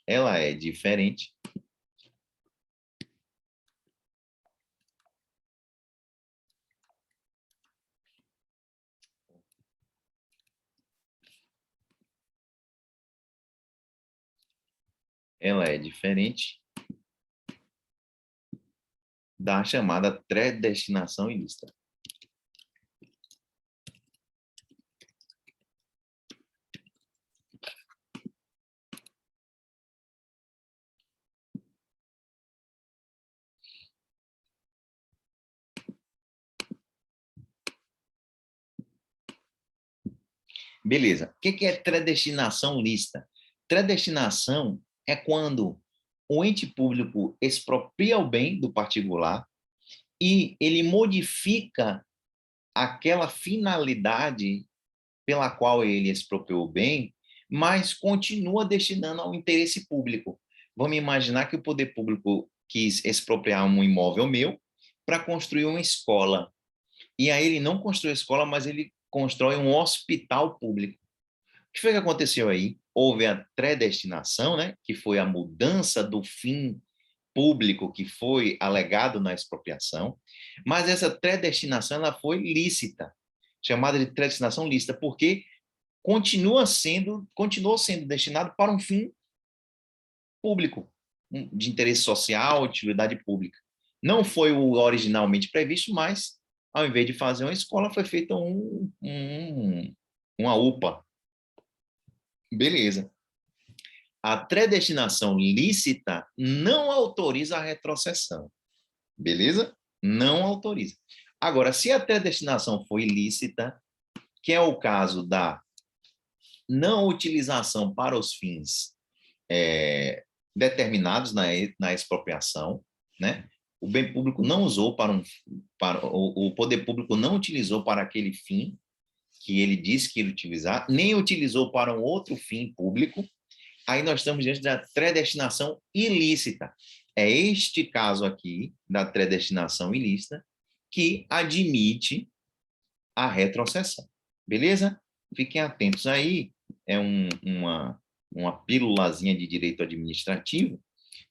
ela é diferente da chamada predestinação ilícita. Beleza. O que é predestinação lícita? Predestinação é quando o ente público expropria o bem do particular e ele modifica aquela finalidade pela qual ele expropriou o bem, mas continua destinando ao interesse público. Vamos imaginar que o poder público quis expropriar um imóvel meu para construir uma escola. E aí ele não constrói escola, mas ele constrói um hospital público. O que foi que aconteceu aí? Houve a predestinação, né, que foi a mudança do fim público que foi alegado na expropriação, mas essa predestinação ela foi lícita, chamada de predestinação lícita, porque continuou sendo destinado para um fim público, de interesse social, utilidade pública. Não foi o originalmente previsto, mas, ao invés de fazer uma escola, foi feita uma UPA. Beleza. A predestinação lícita não autoriza a retrocessão. Beleza? Não autoriza. Agora, se a predestinação foi ilícita, que é o caso da não utilização para os fins determinados na expropriação, né? O bem público não usou o poder público não utilizou para aquele fim, que ele disse que ele utilizar, nem utilizou para um outro fim público, aí nós estamos diante da predestinação ilícita. É este caso aqui, da predestinação ilícita, que admite a retrocessão. Beleza? Fiquem atentos aí, é uma pílulazinha de direito administrativo,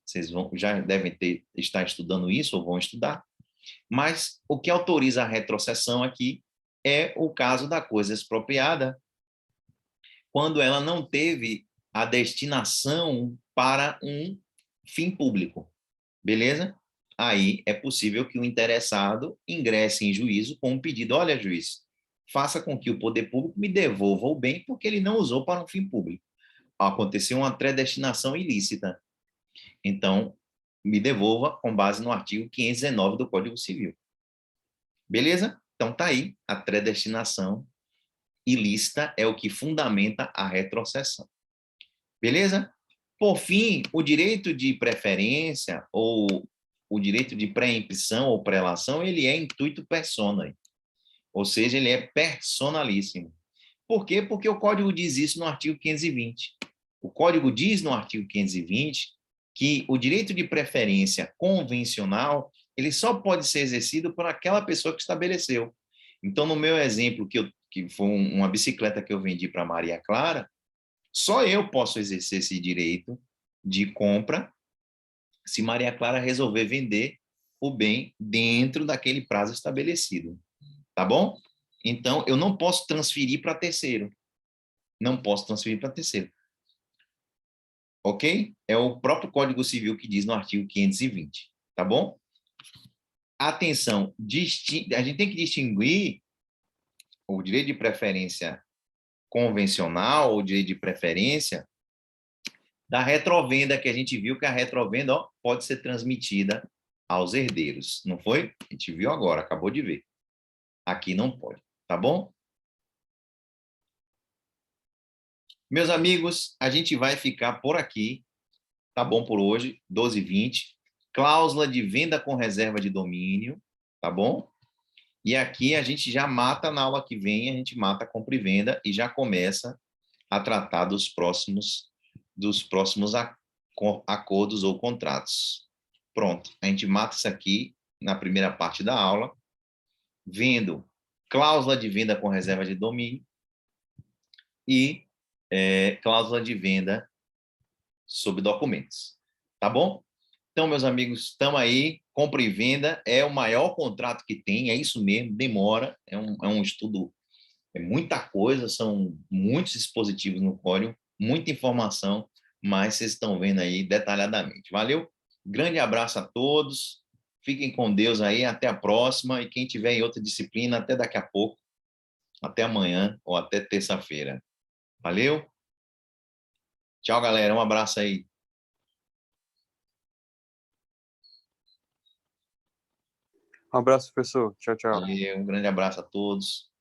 vocês já devem estar estudando isso ou vão estudar, mas o que autoriza a retrocessão aqui é o caso da coisa expropriada, quando ela não teve a destinação para um fim público. Beleza? Aí é possível que o interessado ingresse em juízo com um pedido: olha, juiz, faça com que o poder público me devolva o bem porque ele não usou para um fim público. Aconteceu uma predestinação ilícita. Então, me devolva com base no artigo 519 do Código Civil. Beleza? Então, tá aí, a predestinação ilícita é o que fundamenta a retrocessão. Beleza? Por fim, o direito de preferência ou o direito de preempção ou prelação, ele é intuito personae, ou seja, ele é personalíssimo. Por quê? Porque o Código diz isso no artigo 520. O Código diz no artigo 520 que o direito de preferência convencional, ele só pode ser exercido por aquela pessoa que estabeleceu. Então, no meu exemplo, que foi uma bicicleta que eu vendi para Maria Clara, só eu posso exercer esse direito de compra se Maria Clara resolver vender o bem dentro daquele prazo estabelecido. Tá bom? Então, eu não posso transferir para terceiro. Não posso transferir para terceiro. Ok? É o próprio Código Civil que diz no artigo 520. Tá bom? Atenção, a gente tem que distinguir o direito de preferência convencional, ou direito de preferência, da retrovenda, que a gente viu que a retrovenda, ó, pode ser transmitida aos herdeiros. Não foi? A gente viu agora, acabou de ver. Aqui não pode. Tá bom? Meus amigos, a gente vai ficar por aqui. Tá bom por hoje, 12h20. Cláusula de venda com reserva de domínio. Tá bom? E aqui a gente já mata, na aula que vem, a gente mata a compra e venda e já começa a tratar dos próximos acordos ou contratos. Pronto, a gente mata isso aqui na primeira parte da aula, vendo cláusula de venda com reserva de domínio e cláusula de venda sobre documentos. Tá bom? Então, meus amigos, estamos aí. Compra e venda é o maior contrato que tem, é isso mesmo, demora, é um estudo, é muita coisa, são muitos dispositivos no código, muita informação, mas vocês estão vendo aí detalhadamente. Valeu? Grande abraço a todos, fiquem com Deus aí, até a próxima, e quem tiver em outra disciplina, até daqui a pouco, até amanhã ou até terça-feira. Valeu? Tchau, galera, um abraço aí. Um abraço, professor. Tchau, tchau. Valeu, um grande abraço a todos.